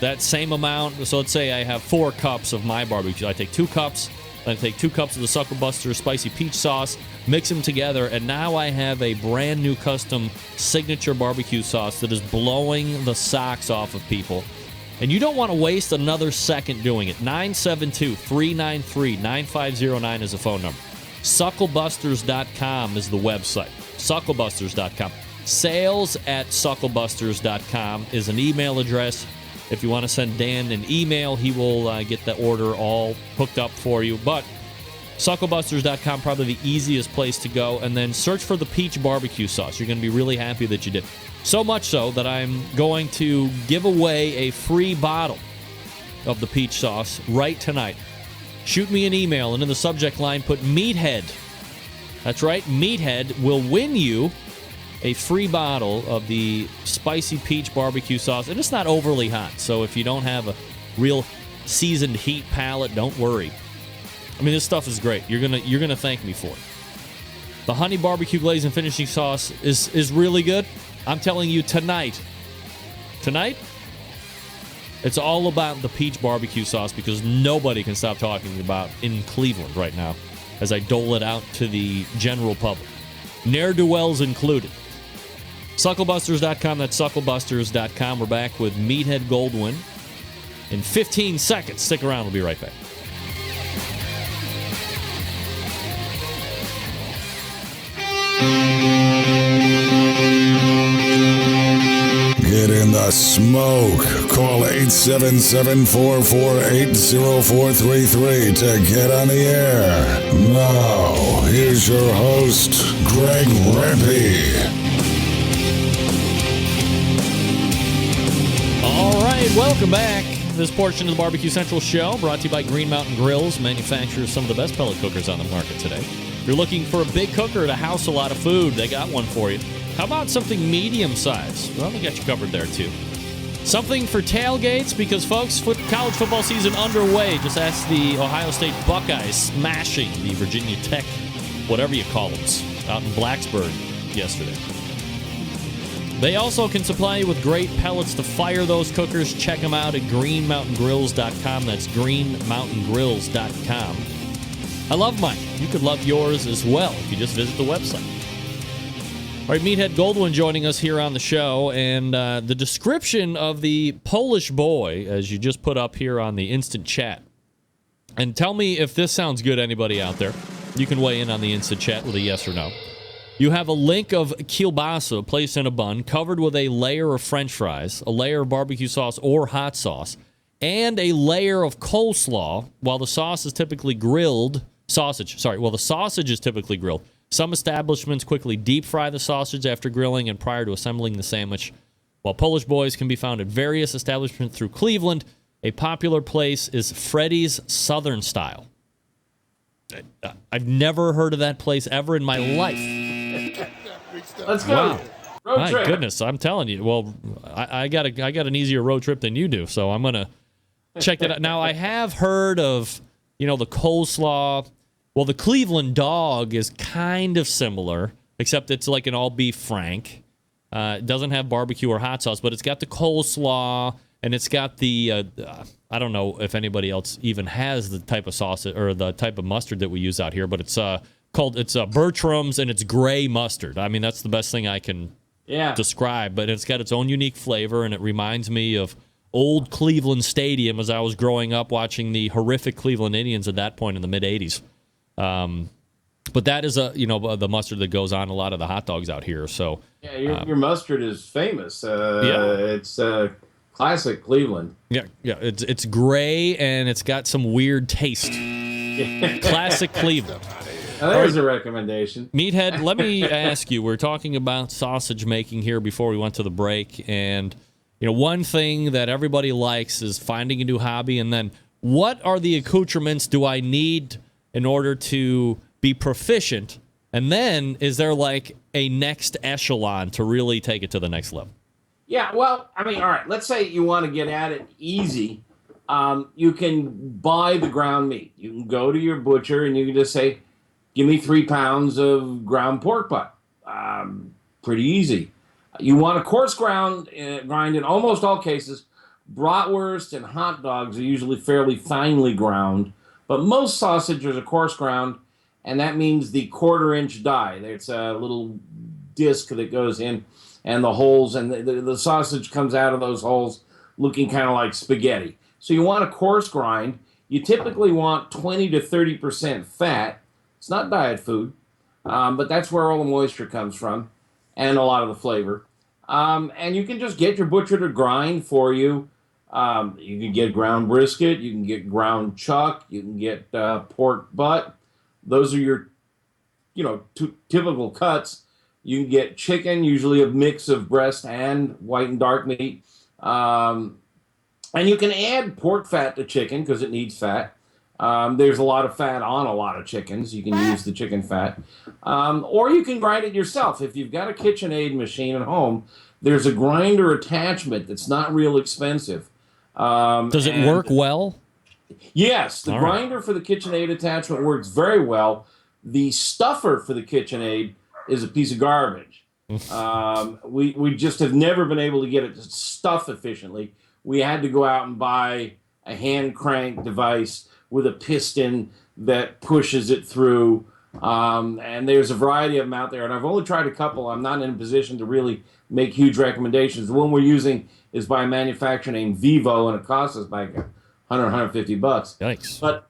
that same amount. So let's say I have 4 cups of my barbecue. I take 2 cups, then I take 2 cups of the Suckle Buster spicy peach sauce, mix them together, and now I have a brand new custom signature barbecue sauce that is blowing the socks off of people. And you don't want to waste another second doing it. 972-393-9509 is the phone number. Sucklebusters.com is the website. Sucklebusters.com. Sales@sucklebusters.com is an email address. If you want to send Dan an email, he will get the order all hooked up for you. But Sucklebusters.com, probably the easiest place to go. And then search for the peach barbecue sauce. You're going to be really happy that you did. So much so that I'm going to give away a free bottle of the peach sauce right tonight. Shoot me an email, and in the subject line, put Meathead. That's right, Meathead will win you a free bottle of the spicy peach barbecue sauce. And it's not overly hot, so if you don't have a real seasoned heat palate, don't worry. I mean, this stuff is great. You're gonna thank me for it. The honey barbecue glaze and finishing sauce is really good. I'm telling you tonight, it's all about the peach barbecue sauce because nobody can stop talking about in Cleveland right now as I dole it out to the general public. Ne'er-do-wells included. Sucklebusters.com, that's sucklebusters.com. We're back with Meathead Goldwyn in 15 seconds. Stick around, we'll be right back. Get in the smoke. Call 877-448-0433 to get on the air. Now, here's your host, Greg Rempe. All right, welcome back. This portion of the Barbecue Central show brought to you by Green Mountain Grills, manufacturers some of the best pellet cookers on the market today. If you're looking for a big cooker to house a lot of food, they got one for you. How about something medium size? Well, they got you covered there, too. Something for tailgates, because, folks, college football season underway. Just ask the Ohio State Buckeyes smashing the Virginia Tech, whatever you call them, out in Blacksburg yesterday. They also can supply you with great pellets to fire those cookers. Check them out at greenmountaingrills.com. That's greenmountaingrills.com. I love mine. You could love yours as well if you just visit the website. All right, Meathead Goldwyn joining us here on the show, and the description of the Polish boy, as you just put up here on the instant chat. And tell me if this sounds good, anybody out there. You can weigh in on the instant chat with a yes or no. You have a link of kielbasa placed in a bun, covered with a layer of French fries, a layer of barbecue sauce or hot sauce, and a layer of coleslaw, while the sauce is typically grilled. The sausage is typically grilled. Some establishments quickly deep fry the sausage after grilling and prior to assembling the sandwich. While Polish boys can be found at various establishments through Cleveland, a popular place is Freddy's Southern Style. I've never heard of that place ever in my life. Let's go. Wow. Road My trip. goodness, I'm telling you. Well, I got an easier road trip than you do, so I'm gonna check that out. Now, I have heard of the coleslaw. Well, the Cleveland dog is kind of similar, except it's like an all-beef frank. It doesn't have barbecue or hot sauce, but it's got the coleslaw, and it's got the, I don't know if anybody else even has the type of sauce or the type of mustard that we use out here, but it's Bertram's, and it's gray mustard. I mean, that's the best thing I can describe, but it's got its own unique flavor, and it reminds me of old Cleveland Stadium as I was growing up watching the horrific Cleveland Indians at that point in the mid-'80s. But that is the mustard that goes on a lot of the hot dogs out here. So your mustard is famous. It's classic Cleveland. Yeah, it's gray and it's got some weird taste. Classic Cleveland. Now, there's a recommendation. Meathead, let me ask you. We're talking about sausage making here before we went to the break, and one thing that everybody likes is finding a new hobby. And then, what are the accoutrements do I need in order to be proficient? And then, is there like a next echelon to really take it to the next level? Yeah, well, I mean, all right, let's say you want to get at it easy. You can buy the ground meat. You can go to your butcher and you can just say, give me 3 pounds of ground pork butt. Pretty easy. You want a coarse grind in almost all cases. Bratwurst and hot dogs are usually fairly finely ground, but most sausages are coarse ground, and that means the 1/4-inch die. There's a little disc that goes in, and the holes, and the sausage comes out of those holes looking kind of like spaghetti. So you want a coarse grind. You typically want 20 to 30% fat. It's not diet food, but that's where all the moisture comes from and a lot of the flavor. And you can just get your butcher to grind for you. You can get ground brisket. You can get ground chuck. You can get pork butt. Those are your, typical cuts. You can get chicken, usually a mix of breast and white and dark meat. And you can add pork fat to chicken because it needs fat. There's a lot of fat on a lot of chickens. You can use the chicken fat. Or you can grind it yourself. If you've got a KitchenAid machine at home, there's a grinder attachment that's not real expensive. Does it work well? Yes, the grinder for the KitchenAid attachment works very well. The stuffer for the KitchenAid is a piece of garbage. We just have never been able to get it to stuff efficiently. We had to go out and buy a hand crank device with a piston that pushes it through. And there's a variety of them out there, and I've only tried a couple. I'm not in a position to really make huge recommendations. The one we're using is by a manufacturer named Vivo, and it costs us like $150. Yikes! But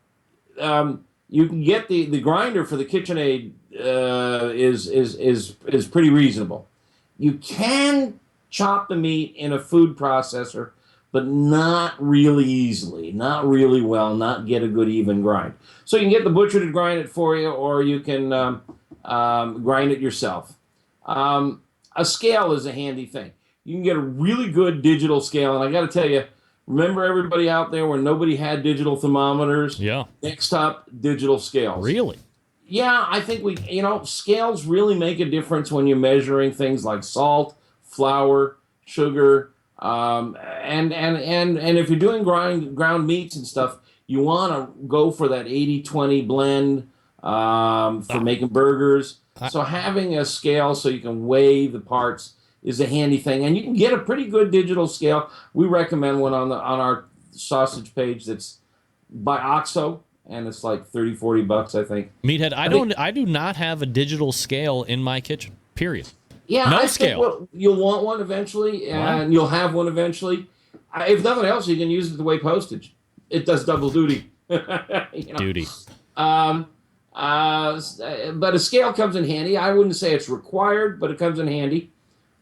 you can get the grinder for the KitchenAid is pretty reasonable. You can chop the meat in a food processor, but not really easily, not really well, not get a good even grind. So you can get the butcher to grind it for you, or you can grind it yourself. A scale is a handy thing. You can get a really good digital scale, and I got to tell you, Remember everybody out there when nobody had digital thermometers? Yeah. Next up, digital scales. Really? Yeah, I think scales really make a difference when you're measuring things like salt, flour, sugar, and if you're doing ground meats and stuff, you want to go for that 80-20 blend for making burgers. So having a scale so you can weigh the parts is a handy thing, and you can get a pretty good digital scale. We recommend one on our sausage page that's by Oxo, and it's like $30-$40, I think. Meathead, I do not have a digital scale in my kitchen. Period. Yeah, no I scale. Think, you'll want one eventually, and you'll have one eventually. If nothing else, you can use it to weigh postage. It does double duty. Duty. But a scale comes in handy. I wouldn't say it's required, but it comes in handy.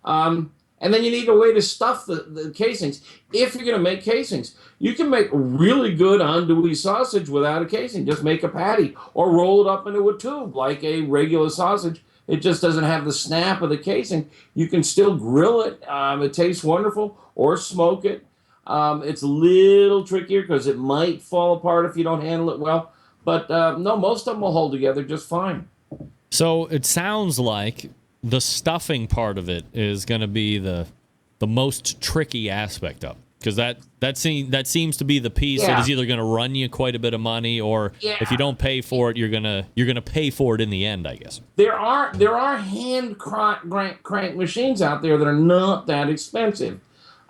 And then you need a way to stuff the casings. If you're going to make casings, you can make really good andouille sausage without a casing. Just make a patty or roll it up into a tube like a regular sausage. It just doesn't have the snap of the casing. You can still grill it. It tastes wonderful, or smoke it. It's a little trickier because it might fall apart if you don't handle it well. But no, most of them will hold together just fine. So it sounds like the stuffing part of it is going to be the most tricky aspect of it, because that seems to be the piece that is either going to run you quite a bit of money, or if you don't pay for it, you're gonna pay for it in the end, I guess. There are hand crank machines out there that are not that expensive.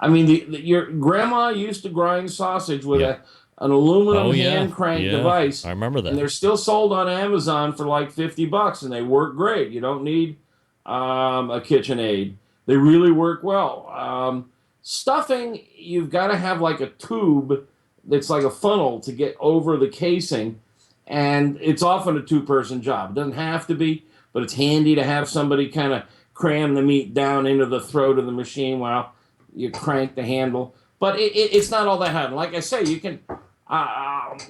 I mean, your grandma used to grind sausage with an aluminum hand crank device. I remember that. And they're still sold on Amazon for like $50, and they work great. You don't need a KitchenAid. They really work well. Stuffing, you've got to have like a tube that's like a funnel to get over the casing, and it's often a two-person job. It doesn't have to be, but it's handy to have somebody kind of cram the meat down into the throat of the machine while you crank the handle. But it's not all that hard. Like I say, you can.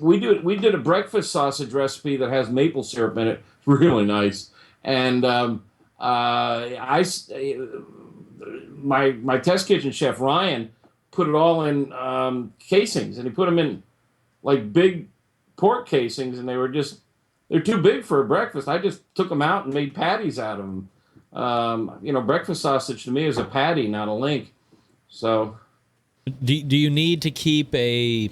We did a breakfast sausage recipe that has maple syrup in it. It's really nice, and my test kitchen chef Ryan put it all in casings, and he put them in like big pork casings, and they're too big for a breakfast. I just took them out and made patties out of them. Breakfast sausage to me is a patty, not a link. So, do you need to keep a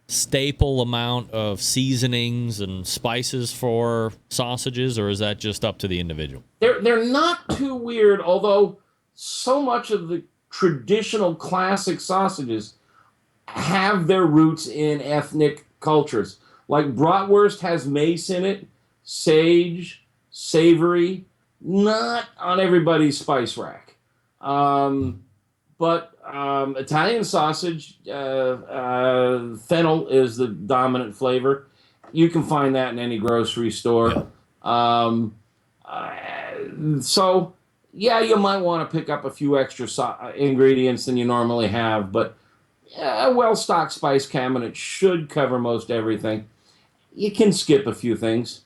staple amount of seasonings and spices for sausages, or is that just up to the individual? They're not too weird, although so much of the traditional classic sausages have their roots in ethnic cultures. Like bratwurst has mace in it, sage, savory, not on everybody's spice rack. But Italian sausage, fennel is the dominant flavor. You can find that in any grocery store. Yeah. So, you might want to pick up a few extra ingredients than you normally have, but a well-stocked spice cabinet should cover most everything. You can skip a few things,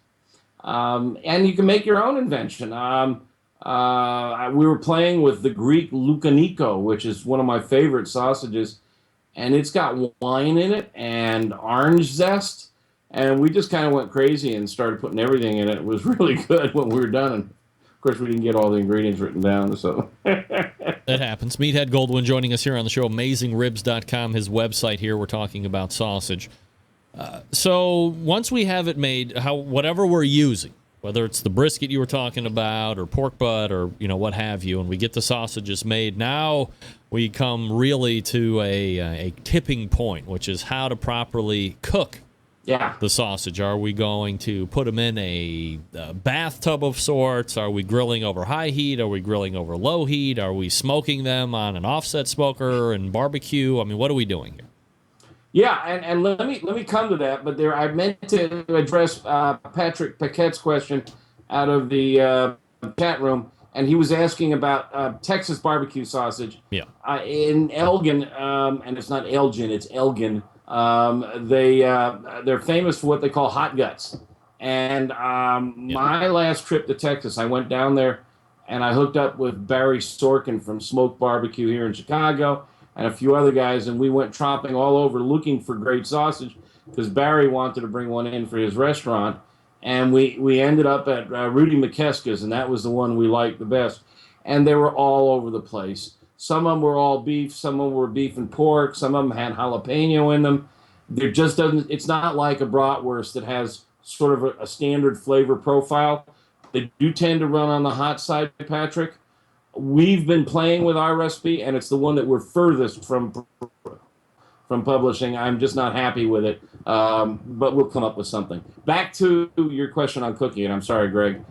and you can make your own invention. We were playing with the Greek Lukaniko, which is one of my favorite sausages, and it's got wine in it and orange zest, and we just kind of went crazy and started putting everything in it. It was really good when we were done, and of course we didn't get all the ingredients written down, so. That happens. Meathead Goldwyn joining us here on the show, AmazingRibs.com, his website here. We're talking about sausage. So once we have it made, whatever we're using, whether it's the brisket you were talking about or pork butt or what have you, and we get the sausages made, now we come really to a tipping point, which is how to properly cook the sausage. Are we going to put them in a bathtub of sorts? Are we grilling over high heat? Are we grilling over low heat? Are we smoking them on an offset smoker and barbecue? I mean, what are we doing here? Yeah, and let me come to that, but I meant to address Patrick Paquette's question out of the chat room, and he was asking about Texas barbecue sausage. Yeah. In Elgin, and it's not Elgin, it's Elgin. They're famous for what they call hot guts. And my last trip to Texas, I went down there, and I hooked up with Barry Sorkin from Smoke Barbecue here in Chicago. and a few other guys, and we went tromping all over looking for great sausage because Barry wanted to bring one in for his restaurant. And we ended up at Rudy McKeska's, and that was the one we liked the best. And they were all over the place. Some of them were all beef. Some of them were beef and pork. Some of them had jalapeno in them. There just doesn't. It's not like a bratwurst that has sort of a standard flavor profile. They do tend to run on the hot side, Patrick. We've been playing with our recipe, and it's the one that we're furthest from publishing. I'm just not happy with it, but we'll come up with something. Back to your question on cooking, and I'm sorry, Greg.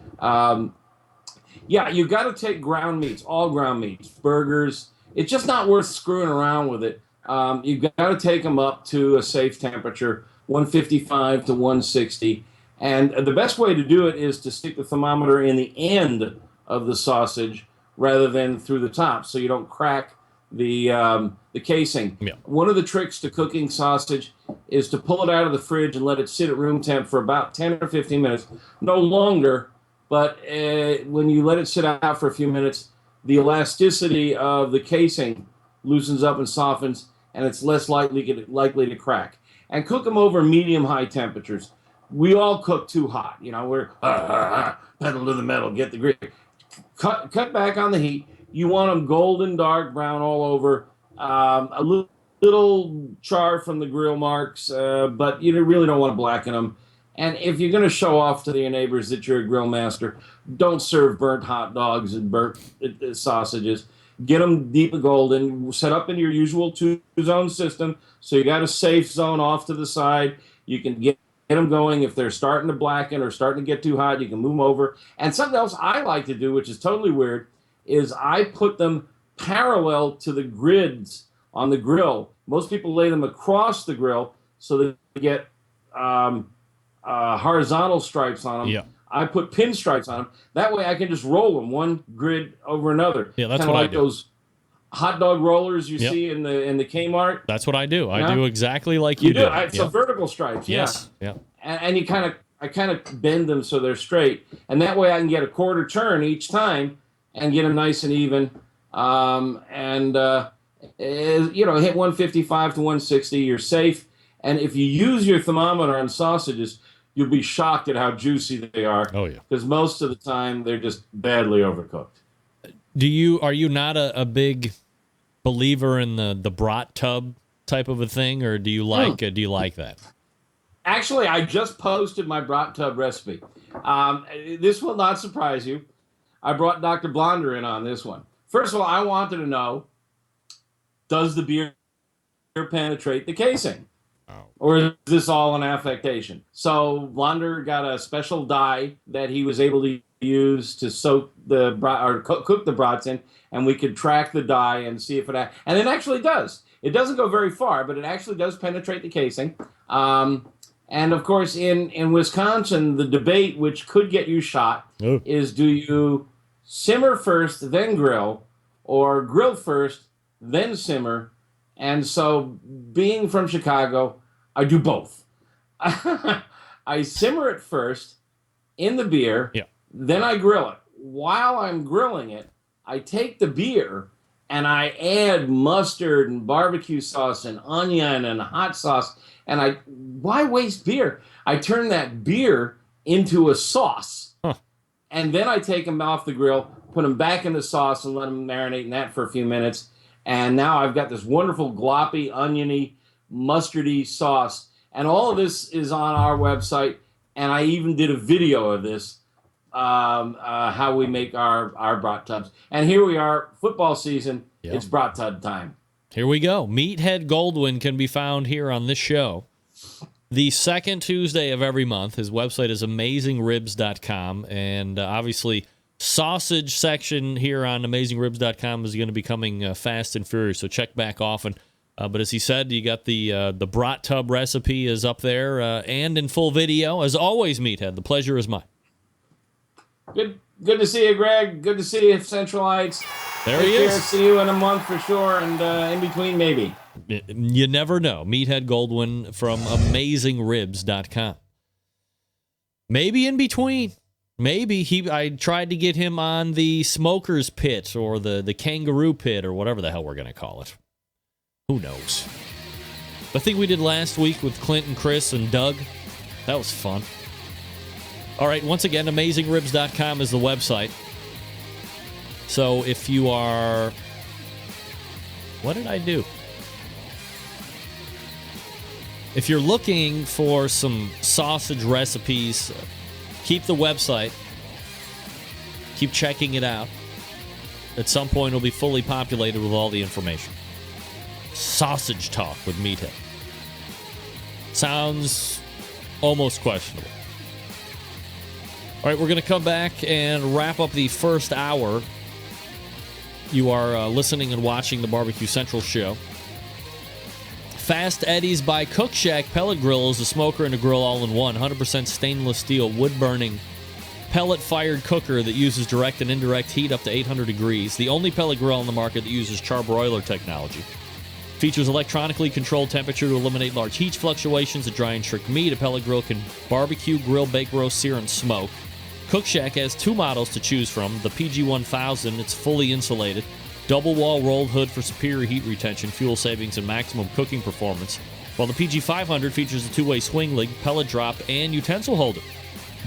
Yeah, you got to take ground meats, all ground meats, burgers. It's just not worth screwing around with it. You've got to take them up to a safe temperature, 155 to 160. And the best way to do it is to stick the thermometer in the end of the sausage rather than through the top, so you don't crack the casing. Yeah. One of the tricks to cooking sausage is to pull it out of the fridge and let it sit at room temp for about 10 or 15 minutes, no longer. But when you let it sit out for a few minutes, the elasticity of the casing loosens up and softens, and it's less likely to crack. And cook them over medium-high temperatures. We all cook too hot. You know, we're pedal to the metal, get the grit. Cut back on the heat. You want them golden, dark brown all over. A little char from the grill marks, but you really don't want to blacken them. And if you're going to show off to your neighbors that you're a grill master, don't serve burnt hot dogs and burnt sausages. Get them deep golden. Set up in your usual two-zone system. So you got a safe zone off to the side. You can get them going. If they're starting to blacken or starting to get too hot, you can move them over. And something else I like to do, which is totally weird, is I put them parallel to the grids on the grill. Most people lay them across the grill so that they get horizontal stripes on them. Yeah. I put pinstripes on them. That way I can just roll them one grid over another. Yeah, that's Kinda what like I do. Those hot dog rollers you see in the Kmart. That's what I do. Yeah. I do exactly like you do. It's a vertical stripes. Yes. Yeah. Yeah. And you I kind of bend them so they're straight, and that way I can get a quarter turn each time and get them nice and even. Hit 155 to 160. You're safe. And if you use your thermometer on sausages, you'll be shocked at how juicy they are. Oh, yeah. Because most of the time they're just badly overcooked. Are you not a big believer in the brat tub type of a thing, or do you like that? Actually, I just posted my brat tub recipe. This will not surprise you. I brought Dr. Blonder in on this one. First of all, I wanted to know, does the beer penetrate the casing? Or is this all an affectation? So Blonder got a special dye that he was able to use to soak the brat or cook the brats in, and we could track the dye and see if and it actually does. It doesn't go very far, but it actually does penetrate the casing. And of course, in Wisconsin, the debate, which could get you shot, is: do you simmer first, then grill, or grill first, then simmer? And so, being from Chicago, I do both. I simmer it first in the beer, then I grill it. While I'm grilling it, I take the beer and I add mustard and barbecue sauce and onion and hot sauce. And why waste beer? I turn that beer into a sauce. And then I take them off the grill, put them back in the sauce, and let them marinate in that for a few minutes. And now I've got this wonderful gloppy, oniony, mustardy sauce. And all of this is on our website. And I even did a video of this, how we make our brat tubs. And here we are, football season. Yep. It's brat tub time. Here we go. Meathead Goldwyn can be found here on this show the second Tuesday of every month. His website is AmazingRibs.com. And obviously, sausage section here on AmazingRibs.com is going to be coming fast and furious. So check back often. But as he said, you got the brat tub recipe is up there and in full video. As always, Meathead, the pleasure is mine. Good to see you, Greg. Good to see you, Centralites. There he is. See you in a month for sure, and in between, maybe. You never know. Meathead Goldwyn from AmazingRibs.com. Maybe in between. Maybe I tried to get him on the smoker's pit or the kangaroo pit or whatever the hell we're going to call it. Who knows? The thing we did last week with Clint and Chris and Doug, that was fun. All right, once again, AmazingRibs.com is the website. So if you are... What did I do? If you're looking for some sausage recipes, keep the website. Keep checking it out. At some point, it'll be fully populated with all the information. Sausage Talk with Meathead. Sounds almost questionable. All right, we're going to come back and wrap up the first hour. You are listening and watching the Barbecue Central show. Fast Eddie's by Cook Shack Pellet Grill is a smoker and a grill all in one. 100% stainless steel, wood-burning, pellet-fired cooker that uses direct and indirect heat up to 800 degrees. The only pellet grill on the market that uses charbroiler technology. Features electronically controlled temperature to eliminate large heat fluctuations at dry and shrink meat. A pellet grill can barbecue, grill, bake, roast, sear, and smoke. Cook Shack has two models to choose from. The PG-1000, it's fully insulated. Double-wall rolled hood for superior heat retention, fuel savings, and maximum cooking performance. While the PG-500 features a two-way swing lid, pellet drop, and utensil holder.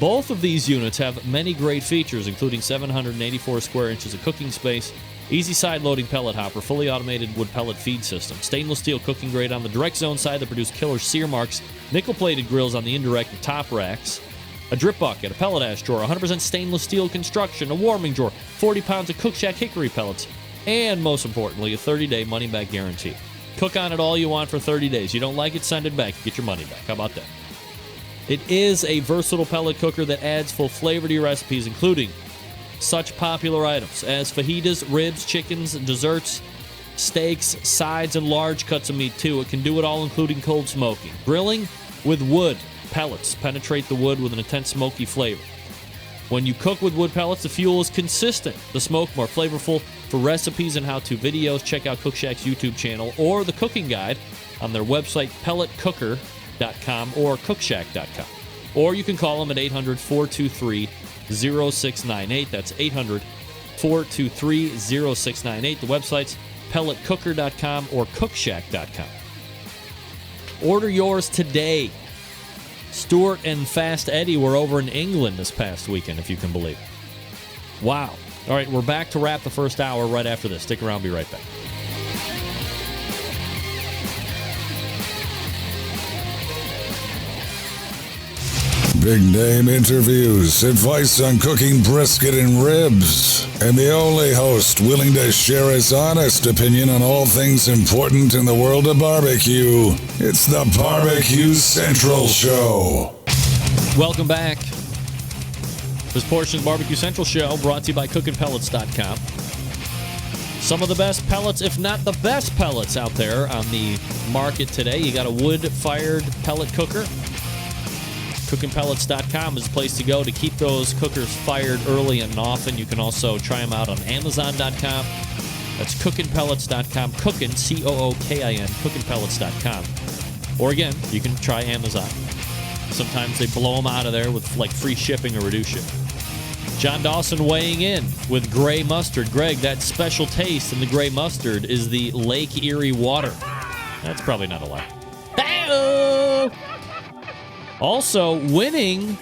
Both of these units have many great features, including 784 square inches of cooking space, easy side-loading pellet hopper, fully automated wood pellet feed system, stainless steel cooking grate on the direct zone side that produce killer sear marks, nickel-plated grills on the indirect and top racks, a drip bucket, a pellet ash drawer, 100% stainless steel construction, a warming drawer, 40 pounds of Cook Shack hickory pellets, and most importantly, a 30-day money-back guarantee. Cook on it all you want for 30 days. You don't like it, send it back. Get your money back. How about that? It is a versatile pellet cooker that adds full flavor to your recipes, including such popular items as fajitas, ribs, chickens, desserts, steaks, sides, and large cuts of meat, too. It can do it all, including cold smoking. Grilling with wood pellets penetrate the wood with an intense smoky flavor. When you cook with wood pellets, the fuel is consistent, the smoke more flavorful. For recipes and how-to videos, check out Cook Shack's YouTube channel or the cooking guide on their website, pelletcooker.com or cookshack.com. Or you can call them at 800-423-0698. That's 800-423-0698. The website's pelletcooker.com or cookshack.com. Order yours today. Stuart and Fast Eddie were over in England this past weekend, if you can believe it. Wow. All right, we're back to wrap the first hour right after this. Stick around, be right back. Big name interviews, advice on cooking brisket and ribs, and the only host willing to share his honest opinion on all things important in the world of barbecue. It's the Barbecue Central Show. Welcome back. This portion of the Barbecue Central Show brought to you by CookinPellets.com. Some of the best pellets, if not the best pellets out there on the market today. You got a wood-fired pellet cooker. CookinPellets.com is the place to go to keep those cookers fired early and often. You can also try them out on Amazon.com. That's CookinPellets.com. Cookin, C-O-O-K-I-N, CookinPellets.com. Or again, you can try Amazon. Sometimes they blow them out of there with like free shipping or reduced shipping. John Dawson weighing in with gray mustard. Greg, that special taste in the gray mustard is the Lake Erie water. That's probably not a lie. Hey-oh! Also, winning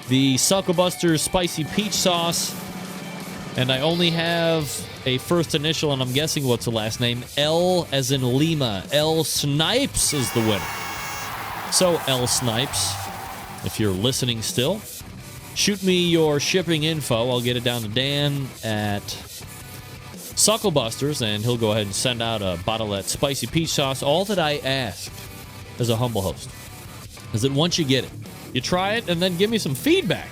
the Sucklebuster's Spicy Peach Sauce. And I only have a first initial, and I'm guessing what's the last name. L as in Lima. L Snipes is the winner. So, L Snipes, if you're listening still, shoot me your shipping info. I'll get it down to Dan at Sucklebuster's, and he'll go ahead and send out a bottle of that Spicy Peach Sauce. All that I ask as a humble host is that once you get it, you try it, and then give me some feedback.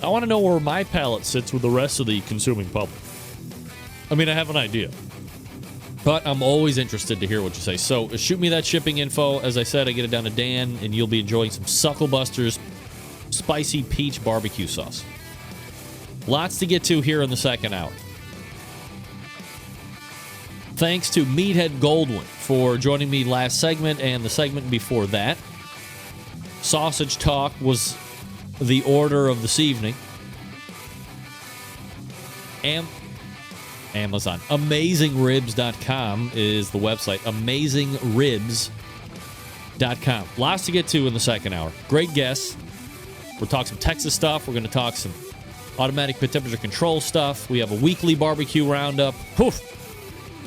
I want to know where my palate sits with the rest of the consuming public. I mean, I have an idea, but I'm always interested to hear what you say. So shoot me that shipping info. As I said, I get it down to Dan, and you'll be enjoying some Sucklebuster's Spicy Peach Barbecue Sauce. Lots to get to here in the second hour. Thanks to Meathead Goldwyn for joining me last segment and the segment before that. Sausage Talk was the order of this evening. Amazon. AmazingRibs.com is the website. AmazingRibs.com. Lots to get to in the second hour. Great guests. We'll talk some Texas stuff. We're going to talk some automatic pit temperature control stuff. We have a weekly barbecue roundup. Poof.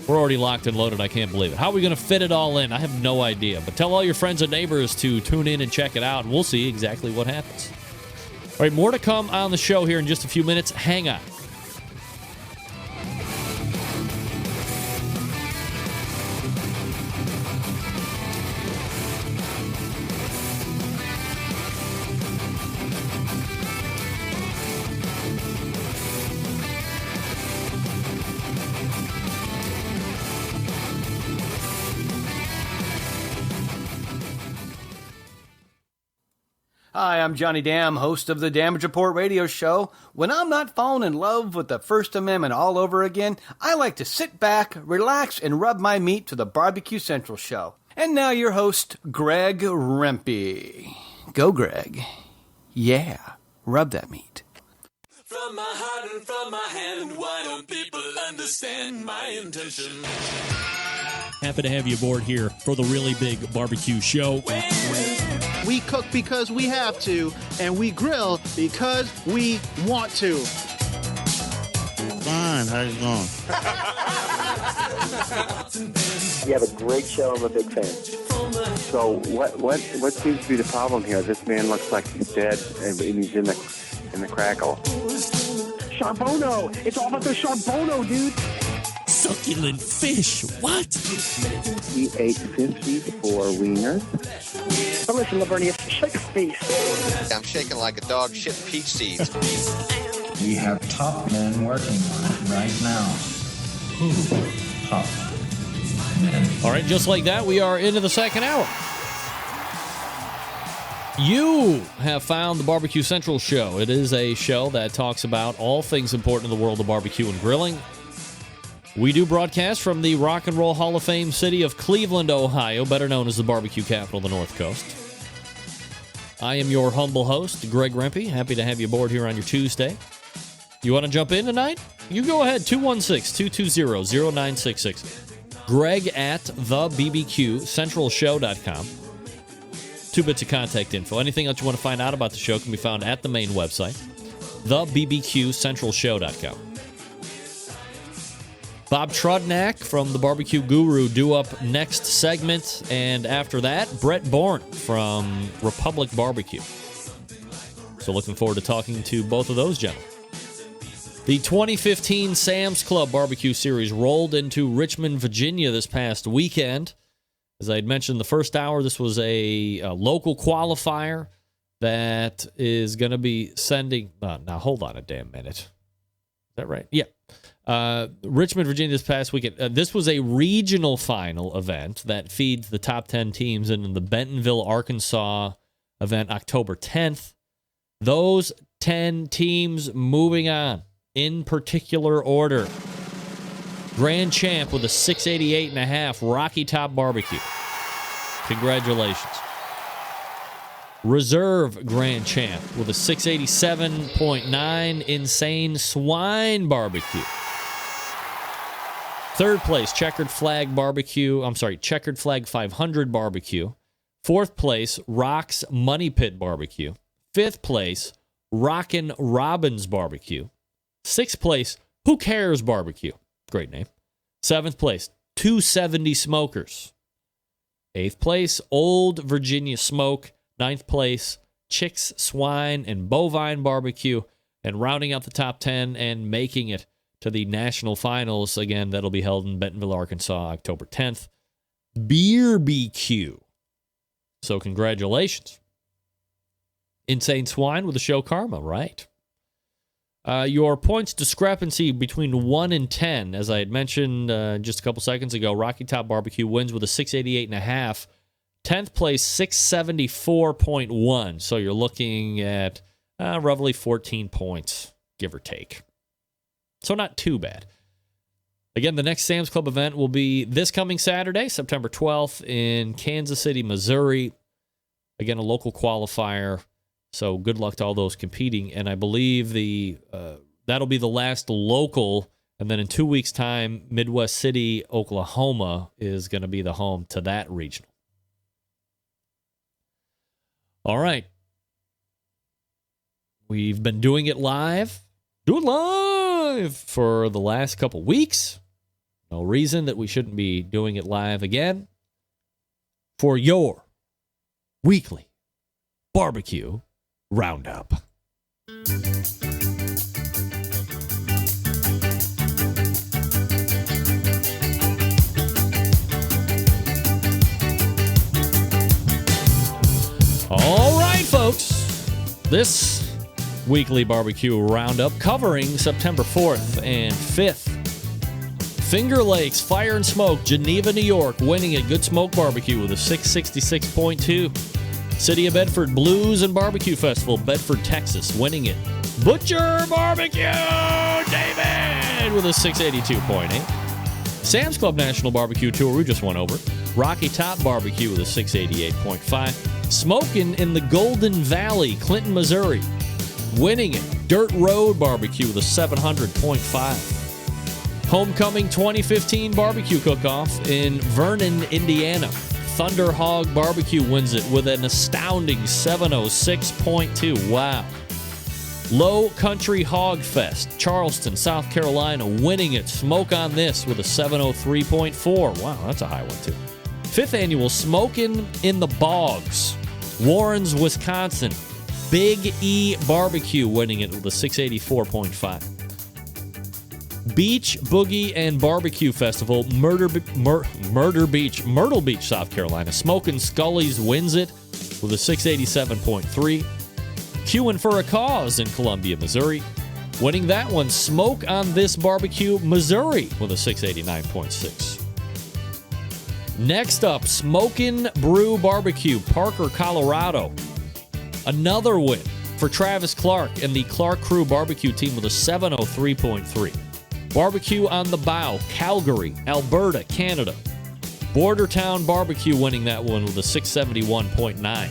We're already locked and loaded. I can't believe it. How are we going to fit it all in? I have no idea. But tell all your friends and neighbors to tune in and check it out, and we'll see exactly what happens. All right, more to come on the show here in just a few minutes. Hang on. Hi, I'm Johnny Dam, host of the Damage Report radio show. When I'm not falling in love with the First Amendment all over again, I like to sit back, relax, and rub my meat to the Barbecue Central show. And now your host, Greg Rempe. Go, Greg. Yeah, rub that meat. From my heart and from my hand, why don't people understand my intention? Happy to have you aboard here for the really big barbecue show. We cook because we have to, and we grill because we want to. Fine, how you going? You have a great show. I'm a big fan. So what seems to be the problem here? This man looks like he's dead, and he's in the crackle. Charbono! It's all about the charbono, dude! Succulent fish, what? He ate 54 wieners. But listen, Lavernius, shake a face. I'm shaking like a dog shit peach seeds. We have top men working on it right now. Top men. All right, just like that, we are into the second hour. You have found the Barbecue Central show. It is a show that talks about all things important in the world of barbecue and grilling. We do broadcast from the Rock and Roll Hall of Fame city of Cleveland, Ohio, better known as the barbecue capital of the North Coast. I am your humble host, Greg Rempe. Happy to have you aboard here on your Tuesday. You want to jump in tonight? You go ahead, 216-220-0966. Greg at thebbqcentralshow.com. 2 bits of contact info. Anything else you want to find out about the show can be found at the main website, thebbqcentralshow.com. Bob Trudnak from the Barbecue Guru due up next segment, and after that, Brett Bourne from Republic Barbecue. So looking forward to talking to both of those gentlemen. The 2015 Sam's Club Barbecue Series rolled into Richmond, Virginia this past weekend. As I had mentioned in the first hour, this was a local qualifier that is going to be sending... now, hold on a damn minute. Is that right? Yeah. Richmond, Virginia this past weekend. This was a regional final event that feeds the top 10 teams in the Bentonville, Arkansas event October 10th. Those 10 teams moving on in particular order. Grand champ with a 688.5 Rocky Top Barbecue. Congratulations. Reserve grand champ with a 687.9 Insane Swine Barbecue. Third place, Checkered Flag 500 Barbecue. Fourth place, Rock's Money Pit Barbecue. Fifth place, Rockin' Robbins Barbecue. Sixth place, Who Cares Barbecue. Great name. Seventh place, 270 Smokers. Eighth place, Old Virginia Smoke. Ninth place, Chicks, Swine, and Bovine Barbecue. And rounding out the top 10 and making it to the national finals. Again, that'll be held in Bentonville, Arkansas, October 10th. Beer BQ. So congratulations. Insane Swine with the show Karma, right? Your points discrepancy between 1 and 10, as I had mentioned just a couple seconds ago, Rocky Top Barbecue wins with a 688.5. 10th place, 674.1. So you're looking at roughly 14 points, give or take. So not too bad. Again, the next Sam's Club event will be this coming Saturday, September 12th in Kansas City, Missouri. Again, a local qualifier. So good luck to all those competing. And I believe that'll be the last local And then in 2 weeks' time, Midwest City, Oklahoma is going to be the home to that regional. All right. We've been doing it live. Do it live for the last couple weeks. No reason that we shouldn't be doing it live again for your weekly barbecue roundup. All right, folks. This weekly barbecue roundup covering September 4th and 5th. Finger Lakes Fire and Smoke, Geneva, New York, winning at Good Smoke Barbecue with a 666.2. City of Bedford Blues and Barbecue Festival, Bedford, Texas, winning it. Butcher Barbecue, David, with a 682.8. Sam's Club National Barbecue Tour, we just went over. Rocky Top Barbecue with a 688.5. Smoking in the Golden Valley, Clinton, Missouri, winning it. Dirt Road Barbecue with a 700.5. Homecoming 2015 Barbecue Cook-Off in Vernon, Indiana. Thunder Hog Barbecue wins it with an astounding 706.2. Wow. Low Country Hog Fest, Charleston, South Carolina, winning it. Smoke on This with a 703.4. Wow, that's a high one, too. 5th Annual Smokin' in the Bogs, Warrens, Wisconsin. Big E Barbecue winning it with a 684.5. Beach Boogie and Barbecue Festival, Myrtle Beach, South Carolina. Smokin' Scully's wins it with a 687.3. Queuing for a Cause in Columbia, Missouri. Winning that one, Smoke on This Barbecue, Missouri, with a 689.6. Next up, Smokin' Brew Barbecue, Parker, Colorado. Another win for Travis Clark and the Clark Crew Barbecue team with a 703.3. Barbecue on the Bow, Calgary, Alberta, Canada. Bordertown Barbecue winning that one with a 671.9.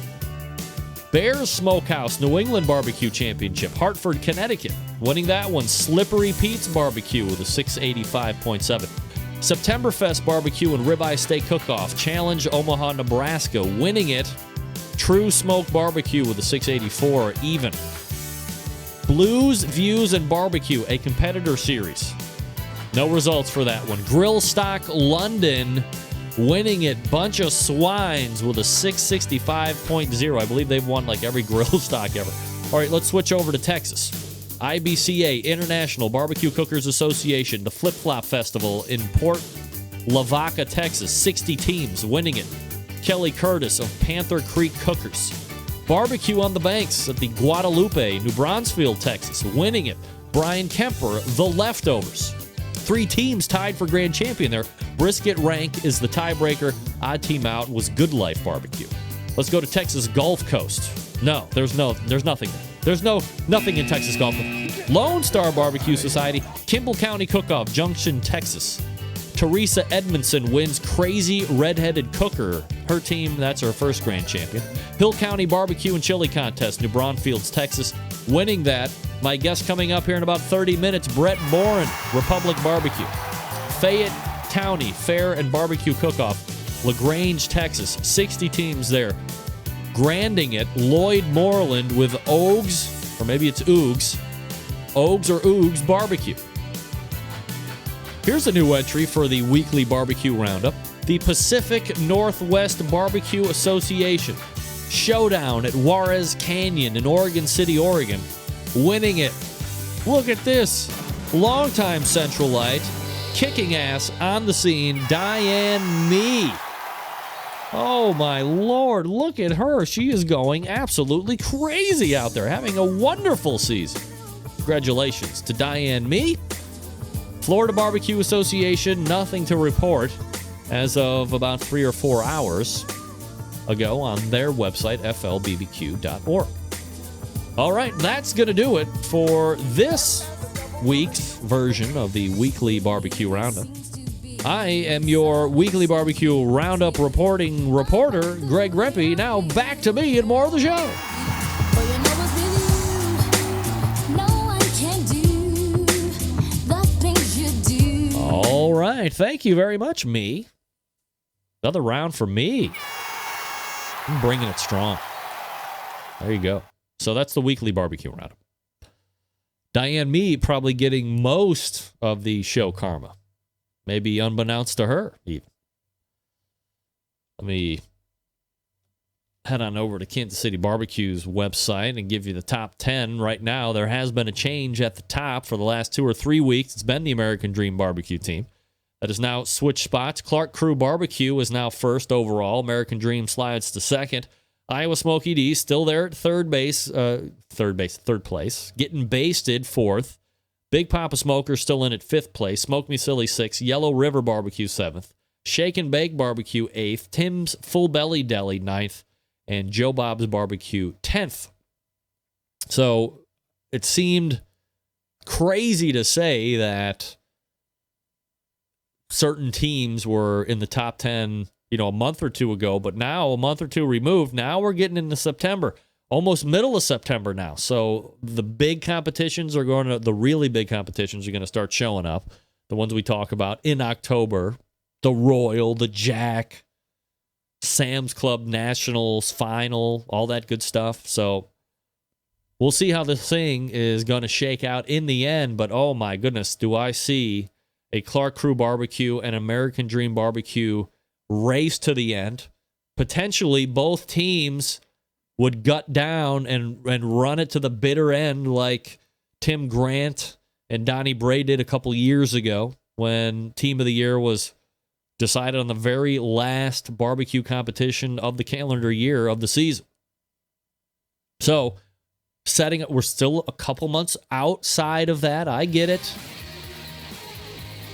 Bears Smokehouse, New England Barbecue Championship, Hartford, Connecticut. Winning that one, Slippery Pete's Barbecue with a 685.7. Septemberfest Barbecue and Ribeye Steak Cook-Off, Challenge, Omaha, Nebraska. Winning it, True Smoke Barbecue with a 684 even. Blues, Views, and Barbecue, a competitor series. No results for that one. Grill Stock London winning it. Bunch of Swines with a 665.0. I believe they've won like every grill stock ever. All right, let's switch over to Texas. IBCA, International Barbecue Cookers Association, the Flip Flop Festival in Port Lavaca, Texas. 60 teams winning it. Kelly Curtis of Panther Creek Cookers. Barbecue on the Banks at the Guadalupe, New Braunfels, Texas, winning it. Brian Kemper, The Leftovers. 3 teams tied for grand champion there. Brisket rank is the tiebreaker. Odd team out was Good Life Barbecue. Let's go to Texas Gulf Coast. No, there's nothing. There's nothing in Texas Gulf Coast. Lone Star Barbecue Society, Kimball County Cook-Off, Junction, Texas. Teresa Edmondson wins Crazy Redheaded Cooker. Her team, that's her first grand champion. Hill County Barbecue and Chili Contest, New Braunfels, Texas. Winning that, my guest coming up here in about 30 minutes, Brett Boren, Republic Barbecue. Fayette County Fair and Barbecue Cook-Off, LaGrange, Texas. 60 teams there. Granding it, Lloyd Moreland with Ogues, or maybe it's Oogs. Ogues or Oogs Barbecue. Here's a new entry for the weekly barbecue roundup. The Pacific Northwest Barbecue Association. Showdown at Juarez Canyon in Oregon City, Oregon. Winning it. Look at this. Longtime Centralite, kicking ass on the scene, Diane Mee. Oh my Lord, look at her. She is going absolutely crazy out there, having a wonderful season. Congratulations to Diane Mee. Florida Barbecue Association, nothing to report as of about 3 or 4 hours ago on their website, flbbq.org. All right, that's going to do it for this week's version of the Weekly Barbecue Roundup. I am your Weekly Barbecue Roundup reporter, Greg Rempe. Now back to me and more of the show. right. Thank you very much, me. Another round for me. I'm bringing it strong. There you go. So that's the weekly barbecue roundup. Diane Me probably getting most of the show karma. Maybe unbeknownst to her, even. Let me head on over to Kansas City Barbecue's website and give you the top 10. Right now, there has been a change at the top for the last 2 or 3 weeks. It's been the American Dream Barbecue team that has now switched spots. Clark Crew Barbecue is now first overall. American Dream slides to second. Iowa Smokey D still there at third place, getting basted fourth. Big Papa Smoker still in at fifth place. Smoke Me Silly sixth. Yellow River Barbecue seventh. Shake and Bake Barbecue eighth. Tim's Full Belly Deli ninth. And Joe Bob's Barbecue 10th. So it seemed crazy to say that certain teams were in the top 10, a month or two ago, but now, a month or two removed, now we're getting into September, almost middle of September now. So the big competitions are the really big competitions are going to start showing up. The ones we talk about in October, the Royal, the Jack, Sam's Club Nationals final, all that good stuff. So we'll see how this thing is going to shake out in the end. But oh my goodness, do I see a Clark Crew Barbecue and American Dream Barbecue race to the end. Potentially both teams would gut down and run it to the bitter end like Tim Grant and Donnie Bray did a couple years ago when Team of the Year was decided on the very last barbecue competition of the calendar year of the season. So, we're still a couple months outside of that. I get it.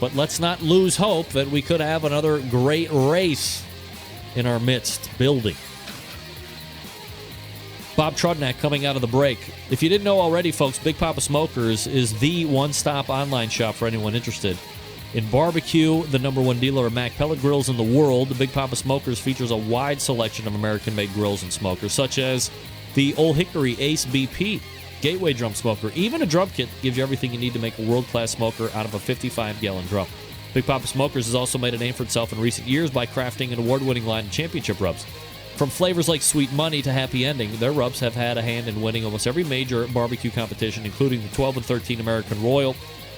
But let's not lose hope that we could have another great race in our midst building. Bob Trudnak coming out of the break. If you didn't know already, folks, Big Papa Smokers is the one-stop online shop for anyone interested in barbecue, the number one dealer of Mac pellet grills in the world. The Big Papa Smokers features a wide selection of American-made grills and smokers, such as the Old Hickory Ace BP, Gateway Drum Smoker, even a drum kit that gives you everything you need to make a world-class smoker out of a 55-gallon drum. Big Papa Smokers has also made a name for itself in recent years by crafting an award-winning line of championship rubs. From flavors like Sweet Money to Happy Ending, their rubs have had a hand in winning almost every major barbecue competition, including the 12 and 13 American Royal,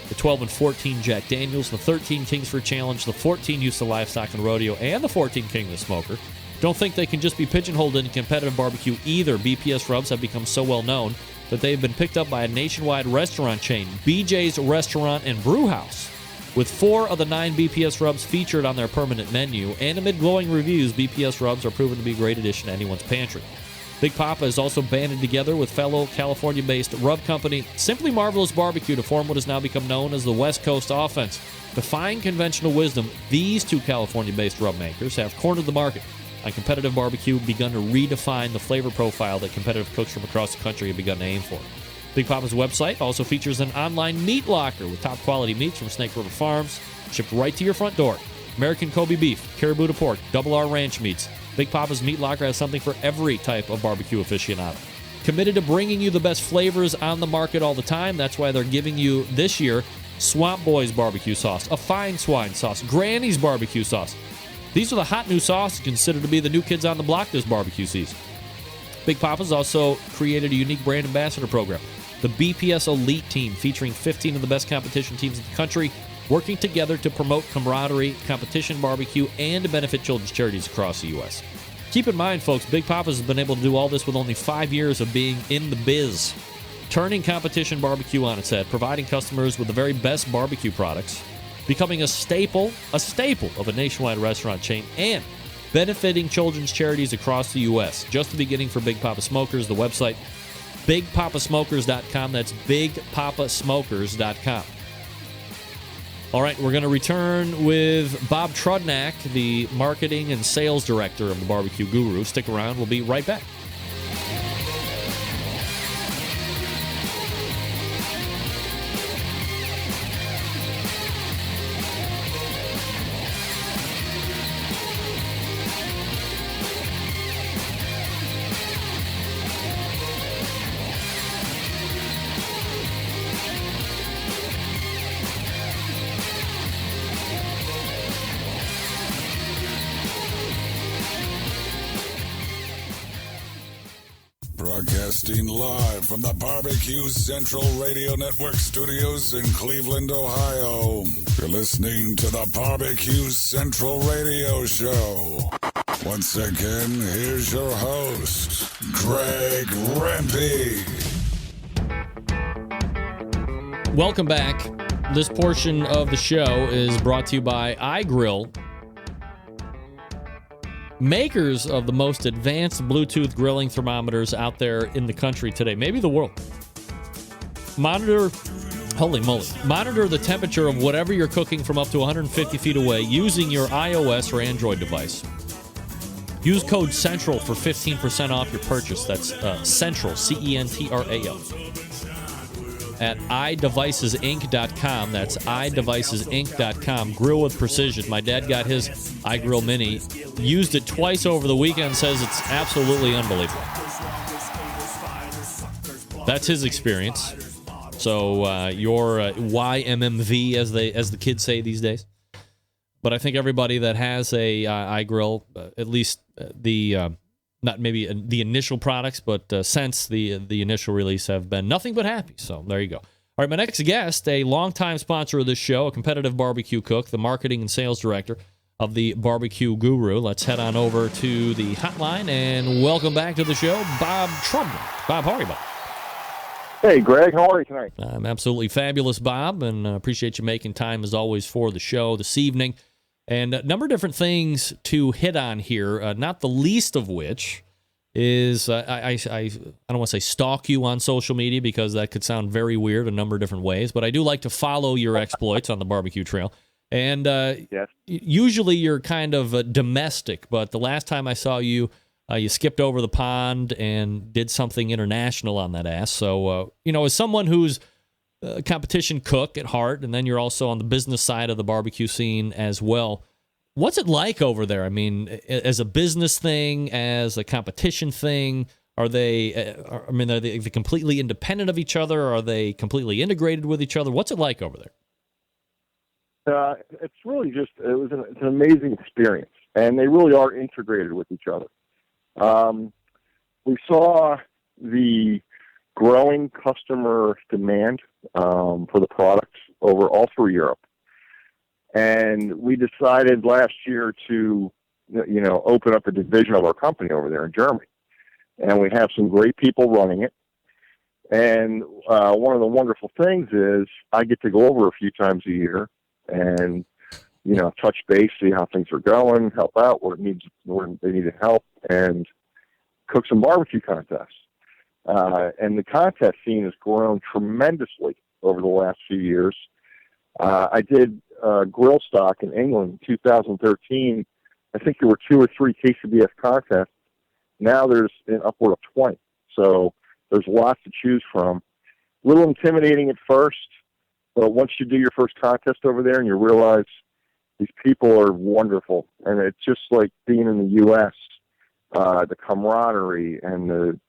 the 12 and 14 Jack Daniels, the 13 Kingsford Challenge, the 14 Use of Livestock and Rodeo, and the 14 King of the Smoker. Don't think they can just be pigeonholed in competitive barbecue either. BPS rubs have become so well known that they've been picked up by a nationwide restaurant chain, BJ's Restaurant and Brew House. With 4 of the 9 BPS rubs featured on their permanent menu, and amid glowing reviews, BPS rubs are proven to be a great addition to anyone's pantry. Big Papa has also banded together with fellow California-based rub company Simply Marvelous Barbecue to form what has now become known as the West Coast Offense. Defying conventional wisdom, these two California-based rub makers have cornered the market on competitive barbecue, begun to redefine the flavor profile that competitive cooks from across the country have begun to aim for. Big Papa's website also features an online meat locker with top-quality meats from Snake River Farms, shipped right to your front door. American Kobe beef, Caribou pork, Double R ranch meats. Big Papa's Meat Locker has something for every type of barbecue aficionado. Committed to bringing you the best flavors on the market all the time. That's why they're giving you, this year, Swamp Boys barbecue sauce, a fine swine sauce, Granny's barbecue sauce. These are the hot new sauces considered to be the new kids on the block this barbecue season. Big Papa's also created a unique brand ambassador program. The BPS Elite Team, featuring 15 of the best competition teams in the country, working together to promote camaraderie, competition barbecue, and to benefit children's charities across the U.S. Keep in mind, folks, Big Papa's has been able to do all this with only 5 years of being in the biz, turning competition barbecue on its head, providing customers with the very best barbecue products, becoming a staple of a nationwide restaurant chain, and benefiting children's charities across the U.S. Just the beginning for Big Papa Smokers. The website, BigPapaSmokers.com. That's BigPapaSmokers.com. All right, we're going to return with Bob Trudnak, the marketing and sales director of the Barbecue Guru. Stick around. We'll be right back. Broadcasting live from the Barbecue Central Radio Network studios in Cleveland, Ohio. You're listening to the Barbecue Central Radio Show. Once again, here's your host, Greg Rempe. Welcome back. This portion of the show is brought to you by iGrill, makers of the most advanced Bluetooth grilling thermometers out there in the country today, maybe the world. Monitor the temperature of whatever you're cooking from up to 150 feet away using your iOS or Android device. Use code CENTRAL for 15% off your purchase. That's CENTRAL, CENTRAL, at iDevicesinc.com. That's iDevicesinc.com. Grill with precision. My dad got his iGrill Mini. Used it twice over the weekend. Says it's absolutely unbelievable. That's his experience. So your YMMV, as the kids say these days. But I think everybody that has a iGrill, at least not maybe the initial products, but since the initial release have been nothing but happy. So there you go. All right, my next guest, a longtime sponsor of this show, a competitive barbecue cook, the marketing and sales director of the Barbecue Guru. Let's head on over to the hotline and welcome back to the show, Bob Trumbull. Bob, how are you, Bob? Hey, Greg, how are you tonight? I'm absolutely fabulous, Bob, and appreciate you making time, as always, for the show this evening. And a number of different things to hit on here, not the least of which is I don't want to say stalk you on social media because that could sound very weird a number of different ways, but I do like to follow your exploits on the barbecue trail. And yes. Usually you're kind of domestic, but the last time I saw you, you skipped over the pond and did something international on that ass. So, as someone who's a competition cook at heart, and then you're also on the business side of the barbecue scene as well. What's it like over there? I mean, as a business thing, as a competition thing, are they completely independent of each other? Are they completely integrated with each other? What's it like over there? It's really it's an amazing experience, and they really are integrated with each other. We saw the growing customer demand for the products over all through Europe. And we decided last year to, open up a division of our company over there in Germany. And we have some great people running it. And one of the wonderful things is I get to go over a few times a year and, touch base, see how things are going, help out where they need help, and cook some barbecue contests. And the contest scene has grown tremendously over the last few years. I did grill stock in England in 2013. I think there were 2 or 3 KCBS contests. Now there's an upward of 20. So there's lots to choose from. A little intimidating at first, but once you do your first contest over there and you realize these people are wonderful, and it's just like being in the U.S., the camaraderie and the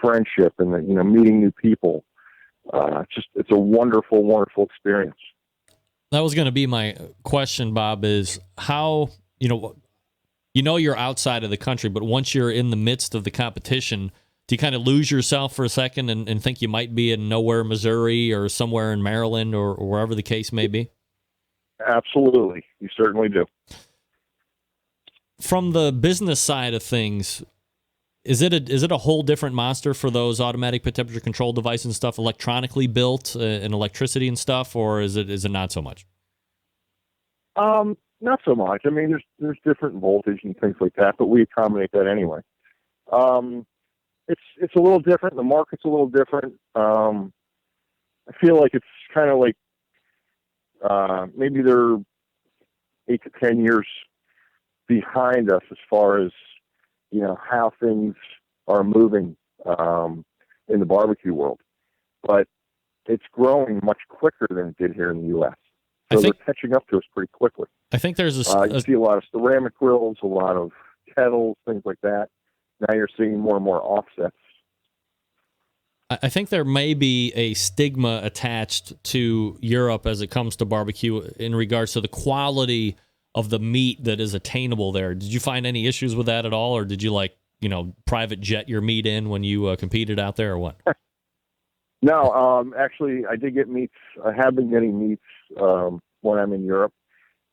friendship and the meeting new people. It's a wonderful, wonderful experience. That was going to be my question, Bob, is how, you're outside of the country, but once you're in the midst of the competition, do you kind of lose yourself for a second and think you might be in nowhere, Missouri, or somewhere in Maryland, or wherever the case may be? Absolutely. You certainly do. From the business side of things, is it a whole different monster for those automatic temperature control devices and stuff, electronically built and electricity and stuff, or is it not so much? Not so much. I mean, there's different voltage and things like that, but we accommodate that anyway. It's a little different. The market's a little different. I feel like it's kind of like maybe they're 8 to 10 years behind us as far as how things are moving in the barbecue world. But it's growing much quicker than it did here in the U.S. So they're catching up to us pretty quickly. I think there's you see a lot of ceramic grills, a lot of kettles, things like that. Now you're seeing more and more offsets. I think there may be a stigma attached to Europe as it comes to barbecue in regards to the quality of the meat that is attainable there. Did you find any issues with that at all, or did you private jet your meat in when you competed out there, or what? No, actually, I did get meats. I have been getting meats when I'm in Europe,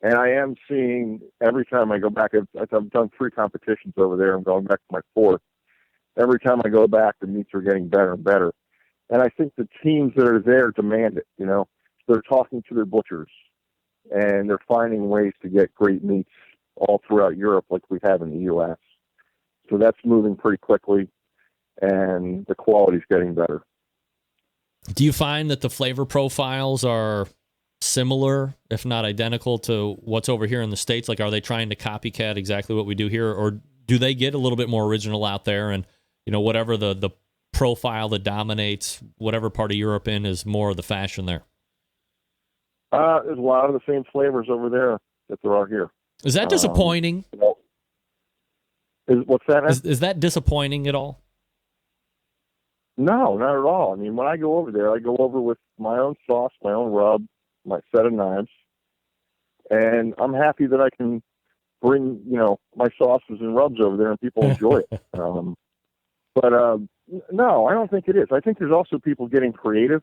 and I am seeing every time I go back. I've done 3 competitions over there. I'm going back to my 4th. Every time I go back, the meats are getting better and better. And I think the teams that are there demand it. They're talking to their butchers, and they're finding ways to get great meats all throughout Europe, like we have in the U.S. So that's moving pretty quickly, and the quality's getting better. Do you find that the flavor profiles are similar, if not identical, to what's over here in the States? Like, are they trying to copycat exactly what we do here, or do they get a little bit more original out there, and whatever the profile that dominates whatever part of Europe in is more of the fashion there? There's a lot of the same flavors over there that there are here. Is that disappointing? What's that? Is that disappointing at all? No, not at all. I mean, when I go over there, I go over with my own sauce, my own rub, my set of knives, and I'm happy that I can bring, my sauces and rubs over there and people enjoy it. But no, I don't think it is. I think there's also people getting creative,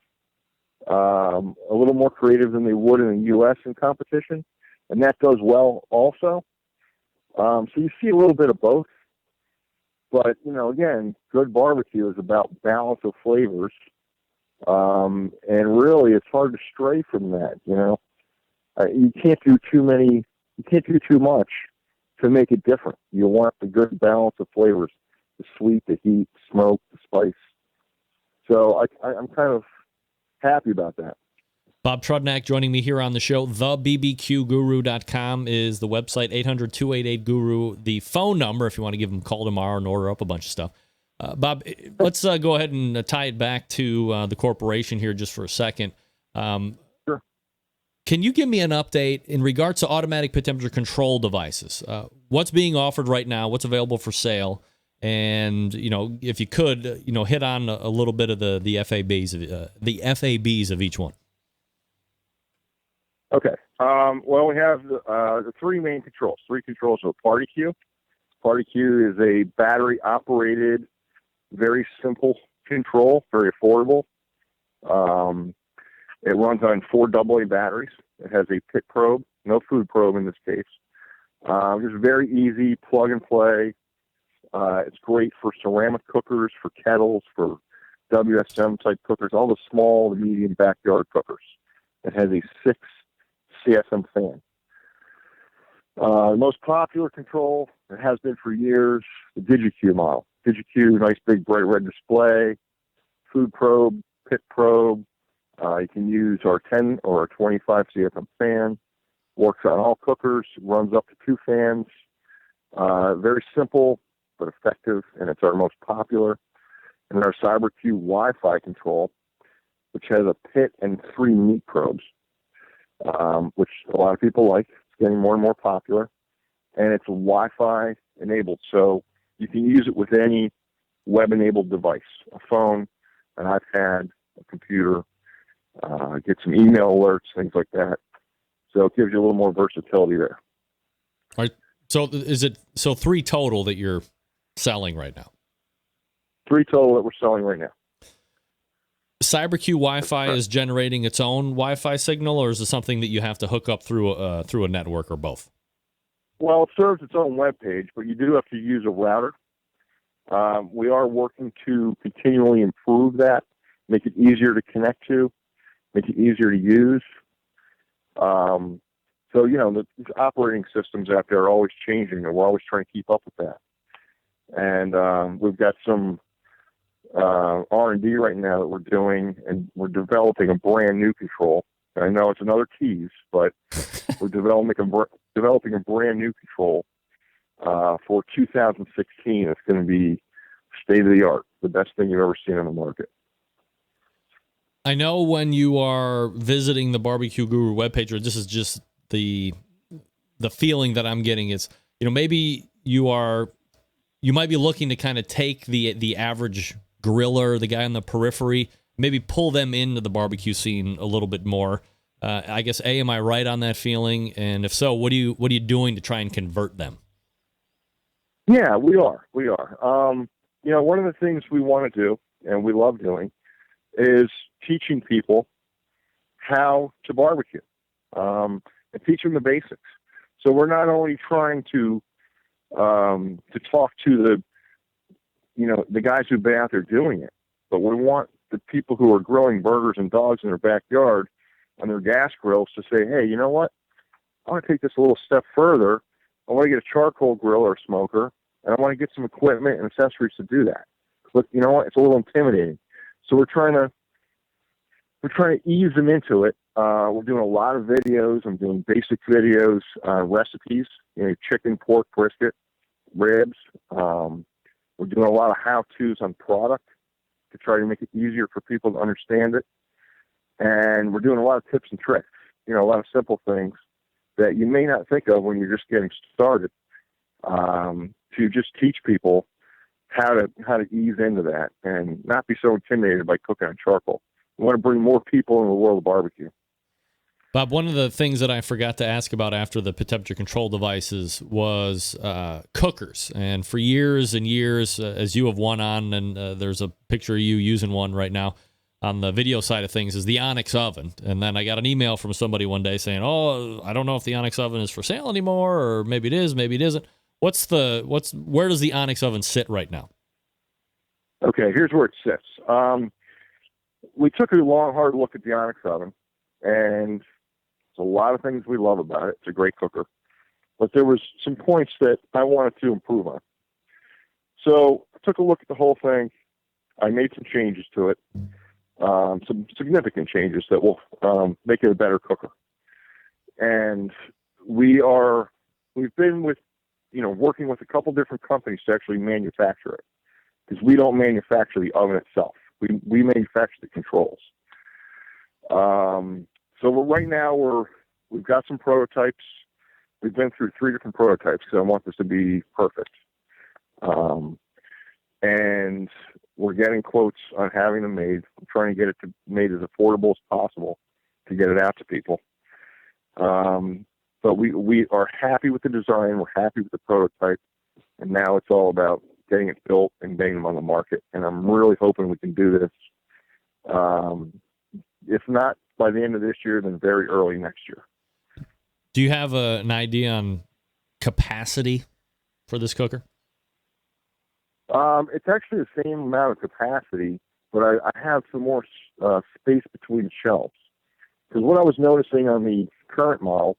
a little more creative than they would in the U.S. in competition, and that does well also. So you see a little bit of both. But, again, good barbecue is about balance of flavors. And really, it's hard to stray from that, You can't do too much to make it different. You want the good balance of flavors, the sweet, the heat, the smoke, the spice. So I'm kind of happy about that. Bob Trudnak joining me here on the show. TheBBQGuru.com is the website, 800-288-GURU, the phone number if you want to give them a call tomorrow and order up a bunch of stuff. Bob, let's go ahead and tie it back to the corporation here just for a second. Sure. Can you give me an update in regards to automatic pit temperature control devices? What's being offered right now? What's available for sale? And, if you could, hit on a little bit of the FABs of each one. Okay. Well, we have the 3 main controls. 3 controls of Party Q. Party Q is a battery-operated, very simple control, very affordable. It runs on 4 AA batteries. It has a pit probe, no food probe in this case. It's very easy, plug and play. It's great for ceramic cookers, for kettles, for WSM-type cookers, all the small and medium backyard cookers. It has a 6 CSM fan. The most popular control, it has been for years, the DigiQ model. DigiQ, nice big bright red display, food probe, pit probe. You can use our 10 or our 25 CSM fan. Works on all cookers, runs up to 2 fans. Very simple but effective, and it's our most popular. And our CyberQ Wi-Fi control, which has a pit and 3 meat probes. Which a lot of people like. It's getting more and more popular. And it's Wi-Fi enabled, so you can use it with any web-enabled device, a phone, an iPad, a computer, get some email alerts, things like that. So it gives you a little more versatility there. All right. So is it 3 total that you're selling right now? 3 total that we're selling right now. CyberQ Wi-Fi is generating its own Wi-Fi signal, or is it something that you have to hook up through a network, or both? Well, it serves its own web page, but you do have to use a router. We are working to continually improve that, make it easier to connect to, make it easier to use. So, the operating systems out there are always changing, and we're always trying to keep up with that. And we've got some R&D right now that we're doing, and we're developing a brand new control. And I know it's another tease, but we're developing a brand new control for 2016. It's going to be state of the art, the best thing you've ever seen on the market. I know when you are visiting the Barbecue Guru webpage, or this is just the feeling that I'm getting is, maybe you might be looking to kind of take the average griller, the guy on the periphery, maybe pull them into the barbecue scene a little bit more. I guess, am I right on that feeling? And if so, what are you doing to try and convert them? Yeah, we are. We are. One of the things we want to do, and we love doing, is teaching people how to barbecue, and teach them the basics. So we're not only trying to talk to the guys who've been out there doing it, but we want the people who are grilling burgers and dogs in their backyard on their gas grills to say, hey, you know what? I want to take this a little step further. I want to get a charcoal grill or a smoker, and I want to get some equipment and accessories to do that. But you know what? It's a little intimidating. So we're trying to ease them into it. We're doing a lot of videos. I'm doing basic videos, recipes, chicken, pork, brisket, ribs. We're doing a lot of how-tos on product to try to make it easier for people to understand it. And we're doing a lot of tips and tricks, a lot of simple things that you may not think of when you're just getting started, to just teach people how to ease into that and not be so intimidated by cooking on charcoal. We want to bring more people into the world of barbecue. Bob, one of the things that I forgot to ask about after the temperature control devices was cookers. And for years and years, as you have one on, and there's a picture of you using one right now on the video side of things, is the Onyx oven. And then I got an email from somebody one day saying, oh, I don't know if the Onyx oven is for sale anymore, or maybe it is, maybe it isn't. Where does the Onyx oven sit right now? Okay, here's where it sits. We took a long, hard look at the Onyx oven, and there's a lot of things we love about it. It's a great cooker. But there was some points that I wanted to improve on. So I took a look at the whole thing. I made some changes to it, some significant changes that will make it a better cooker. And we've been working with a couple different companies to actually manufacture it, because we don't manufacture the oven itself. We manufacture the controls. So right now we've got some prototypes. We've been through 3 different prototypes because I want this to be perfect. And we're getting quotes on having them made. I'm trying to get it made as affordable as possible to get it out to people. But we are happy with the design. We're happy with the prototype. And now it's all about getting it built and getting them on the market. And I'm really hoping we can do this. If not by the end of this year, then very early next year. Do you have an idea on capacity for this cooker? It's actually the same amount of capacity, but I have some more space between shelves. Because what I was noticing on the current model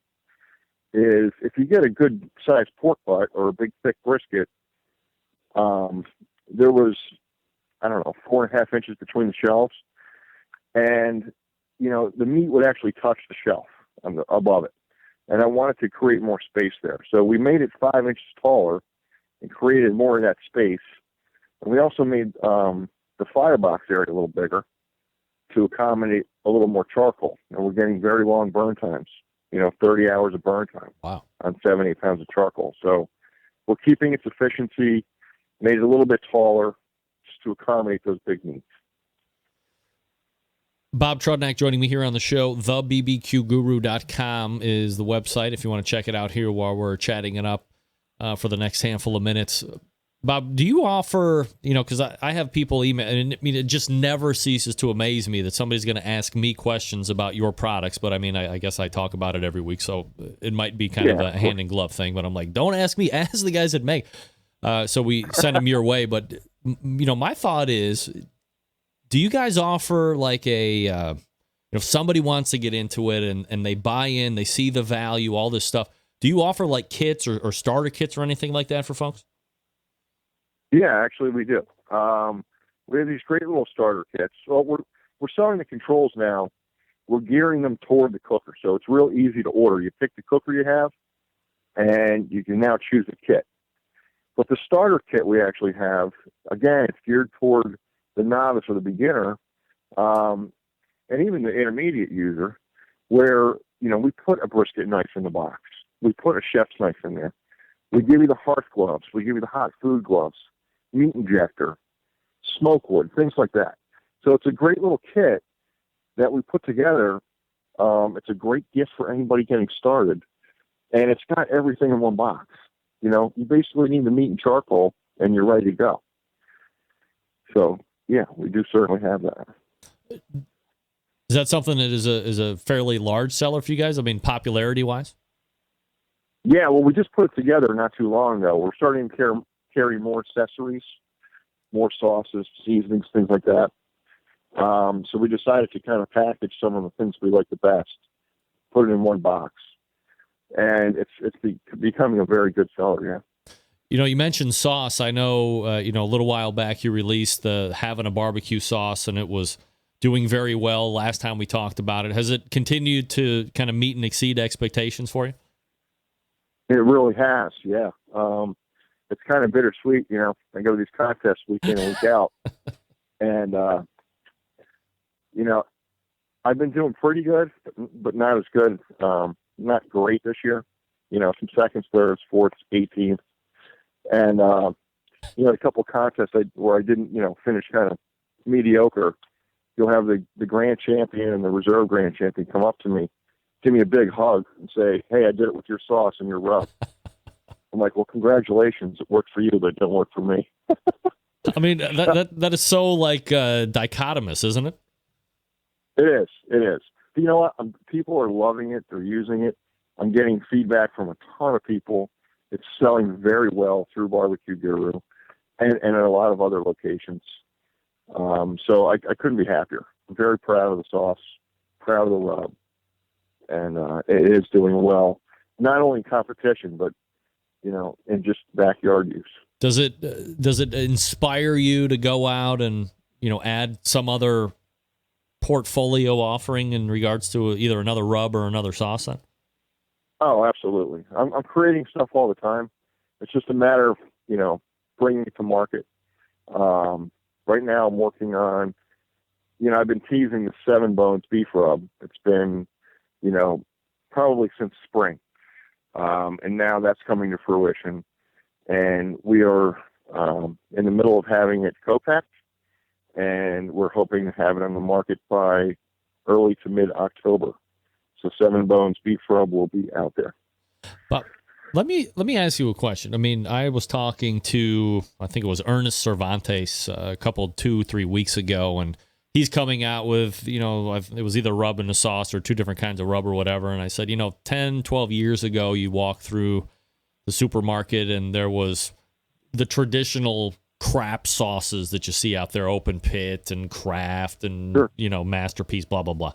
is if you get a good sized pork butt or a big thick brisket, there was, 4.5 inches between the shelves. And, the meat would actually touch the shelf above it. And I wanted to create more space there. So we made it 5 inches taller and created more of that space. And we also made the firebox area a little bigger to accommodate a little more charcoal. And we're getting very long burn times, 30 hours of burn time. Wow. On 7-8 pounds of charcoal. So we're keeping its efficiency, made it a little bit taller just to accommodate those big meats. Bob Trudnak joining me here on the show. TheBBQGuru.com is the website if you want to check it out here while we're chatting it up for the next handful of minutes. Bob, do you offer, because I have people email, and it just never ceases to amaze me that somebody's going to ask me questions about your products, but I guess I talk about it every week, so it might be kind of a hand-in-glove thing, but I'm like, don't ask me, ask the guys that make. So we send them your way, but, my thought is, do you guys offer like if somebody wants to get into it and they buy in, they see the value, all this stuff, do you offer like kits or starter kits or anything like that for folks? Yeah, actually we do. We have these great little starter kits. Well, we're selling the controls now. We're gearing them toward the cooker, so it's real easy to order. You pick the cooker you have, and you can now choose a kit. But the starter kit we actually have, again, it's geared toward the novice or the beginner, and even the intermediate user, where, we put a brisket knife in the box. We put a chef's knife in there. We give you the hearth gloves. We give you the hot food gloves, meat injector, smoke wood, things like that. So it's a great little kit that we put together. It's a great gift for anybody getting started. And it's got everything in one box. you basically need the meat and charcoal, and you're ready to go. So, yeah, we do certainly have that. Is that something that is a fairly large seller for you guys? I mean, popularity-wise? Yeah, well, we just put it together not too long ago. We're starting to carry more accessories, more sauces, seasonings, things like that. So we decided to kind of package some of the things we like the best, put it in one box, and it's becoming a very good seller. Yeah. You mentioned sauce. I know, a little while back you released the Having a Barbecue sauce, and it was doing very well last time we talked about it. Has it continued to kind of meet and exceed expectations for you? It really has, yeah. It's kind of bittersweet, I go to these contests week in and week out, and I've been doing pretty good, but not as good. Not great this year. Some seconds, thirds, fourths, 18th, and a couple of contests where I didn't, finish kind of mediocre. You'll have the grand champion and the reserve grand champion come up to me, give me a big hug, and say, "Hey, I did it with your sauce and your rub." I'm like, "Well, congratulations. It worked for you, but it didn't work for me." I mean, that is so like dichotomous, isn't it? It is. But you know what? People are loving it. They're using it. I'm getting feedback from a ton of people. It's selling very well through Barbecue Guru and at a lot of other locations. So I couldn't be happier. I'm very proud of the sauce, proud of the rub, and it is doing well, not only in competition, but, in just backyard use. Does it inspire you to go out and, add some other portfolio offering in regards to either another rub or another sauce then? Oh, absolutely. I'm creating stuff all the time. It's just a matter of, bringing it to market. Right now I'm working on, I've been teasing the 7 Bones beef rub. It's been, probably since spring. And now that's coming to fruition. And we are in the middle of having it co-packed, and we're hoping to have it on the market by early to mid-October. So 7 Bones beef rub will be out there. But let me ask you a question. I mean, I was talking to, I think it was Ernest Cervantes a couple 2-3 weeks ago, and he's coming out with, it was either rub and a sauce or 2 different kinds of rub or whatever. And I said, 10, 12 years ago, you walk through the supermarket and there was the traditional crap sauces that you see out there, Open Pit and Kraft and, sure, Masterpiece, blah, blah, blah.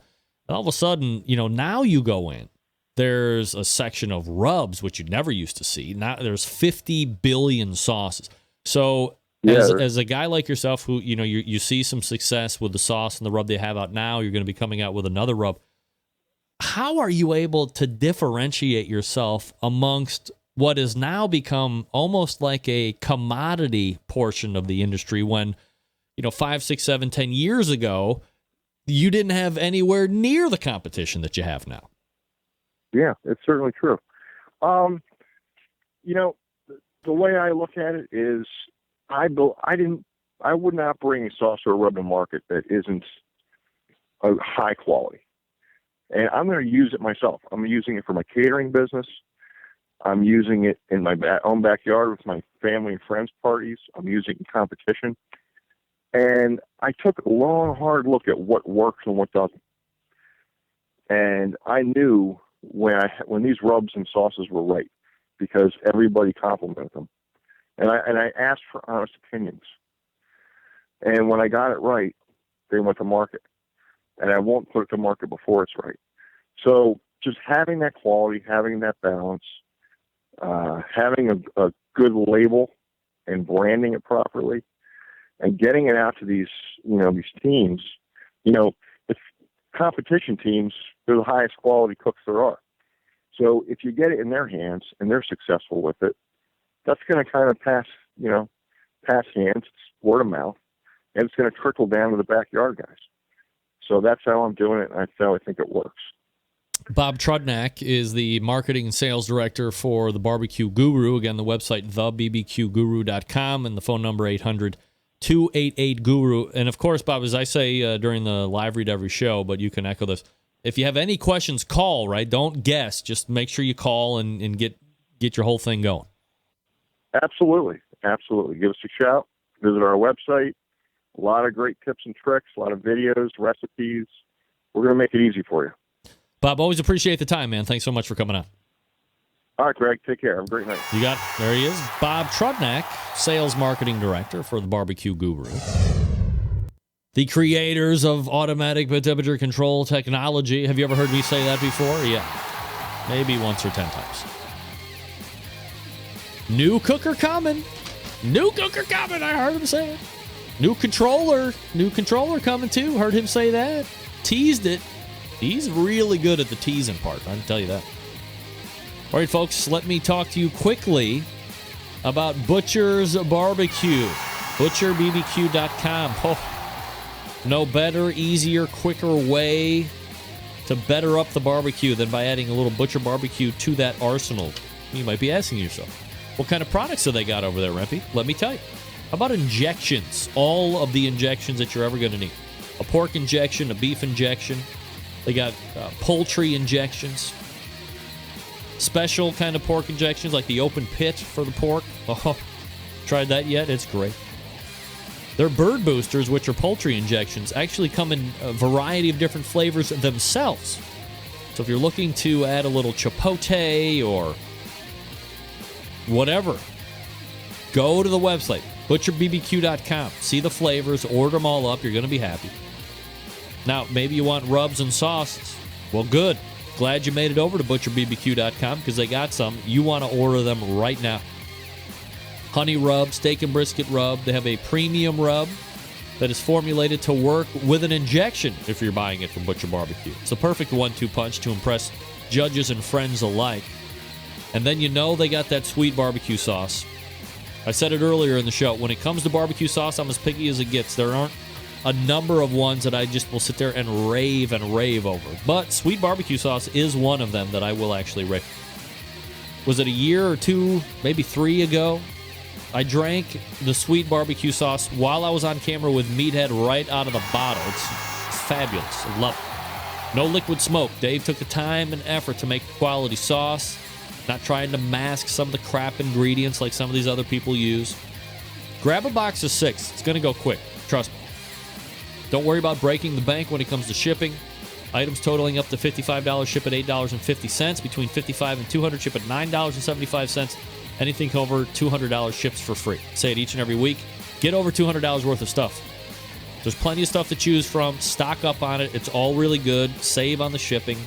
And all of a sudden, now you go in, there's a section of rubs, which you never used to see. Now there's 50 billion sauces. So as a guy like yourself who, you see some success with the sauce and the rub they have out now, you're going to be coming out with another rub. How are you able to differentiate yourself amongst what has now become almost like a commodity portion of the industry when, 5, 6, 7, 10 years ago, you didn't have anywhere near the competition that you have now? Yeah, it's certainly true. The way I look at it is I would not bring a sauce or a rub to market that isn't a high quality. And I'm going to use it myself. I'm using it for my catering business. I'm using it in my own backyard with my family and friends parties. I'm using it in competition. And I took a long, hard look at what works and what doesn't. And I knew when these rubs and sauces were right, because everybody complimented them. And I asked for honest opinions. And when I got it right, they went to market. And I won't put it to market before it's right. So just having that quality, having that balance, having a good label and branding it properly, and getting it out to these teams, it's competition teams, they're the highest quality cooks there are. So if you get it in their hands and they're successful with it, that's going to kind of pass hands, it's word of mouth, and it's going to trickle down to the backyard guys. So that's how I'm doing it, and that's how I think it works. Bob Trudnak is the marketing and sales director for the Barbecue Guru. Again, the website, thebbqguru.com, and the phone number, 800-288-GURU. And, of course, Bob, as I say during the live read every show, but you can echo this, if you have any questions, call, right? Don't guess. Just make sure you call and get your whole thing going. Absolutely. Absolutely. Give us a shout. Visit our website. A lot of great tips and tricks, a lot of videos, recipes. We're going to make it easy for you. Bob, always appreciate the time, man. Thanks so much for coming on. All right, Greg. Take care. Have a great night. You got it. There he is. Bob Trudnak, Sales Marketing Director for the Barbecue Guru. The creators of automatic temperature control technology. Have you ever heard me say that before? Yeah. Maybe once or 10 times. New cooker coming. New cooker coming. I heard him say it. New controller coming too. Heard him say that. Teased it. He's really good at the teasing part. I can tell you that. All right, folks, let me talk to you quickly about Butcher's Barbecue. ButcherBBQ.com. Oh, no better, easier, quicker way to better up the barbecue than by adding a little Butcher Barbecue to that arsenal. You might be asking yourself, what kind of products have they got over there, Rempe? Let me tell you. How about injections? All of the injections that you're ever going to need. A pork injection, a beef injection. They got poultry injections. Special kind of pork injections like the open pit for the pork. Oh, tried that yet? It's great. Their bird boosters, which are poultry injections, actually come in a variety of different flavors themselves. So if you're looking to add a little chipotle or whatever, go to the website, butcherbbq.com. See the flavors, order them all up. You're going to be happy. Now, maybe you want rubs and sauces. Well, good. Glad you made it over to butcherbbq.com because they got some. You want to order them right now. Honey rub, steak and brisket rub. They have a premium rub that is formulated to work with an injection if you're buying it from Butcher Barbecue. It's the perfect 1-2 punch to impress judges and friends alike. And then you know they got that sweet barbecue sauce. I said it earlier in the show. When it comes to barbecue sauce, I'm as picky as it gets. There aren't a number of ones that I just will sit there and rave over. But sweet barbecue sauce is one of them that I will actually rave. Was it a year or two, maybe 3 ago? I drank the sweet barbecue sauce while I was on camera with Meathead right out of the bottle. It's fabulous. I love it. No liquid smoke. Dave took the time and effort to make quality sauce. Not trying to mask some of the crap ingredients like some of these other people use. Grab a box of 6. It's going to go quick. Trust me. Don't worry about breaking the bank when it comes to shipping. Items totaling up to $55 ship at $8.50. Between $55 and $200 ship at $9.75. Anything over $200 ships for free. Say it each and every week. Get over $200 worth of stuff. There's plenty of stuff to choose from. Stock up on it. It's all really good. Save on the shipping.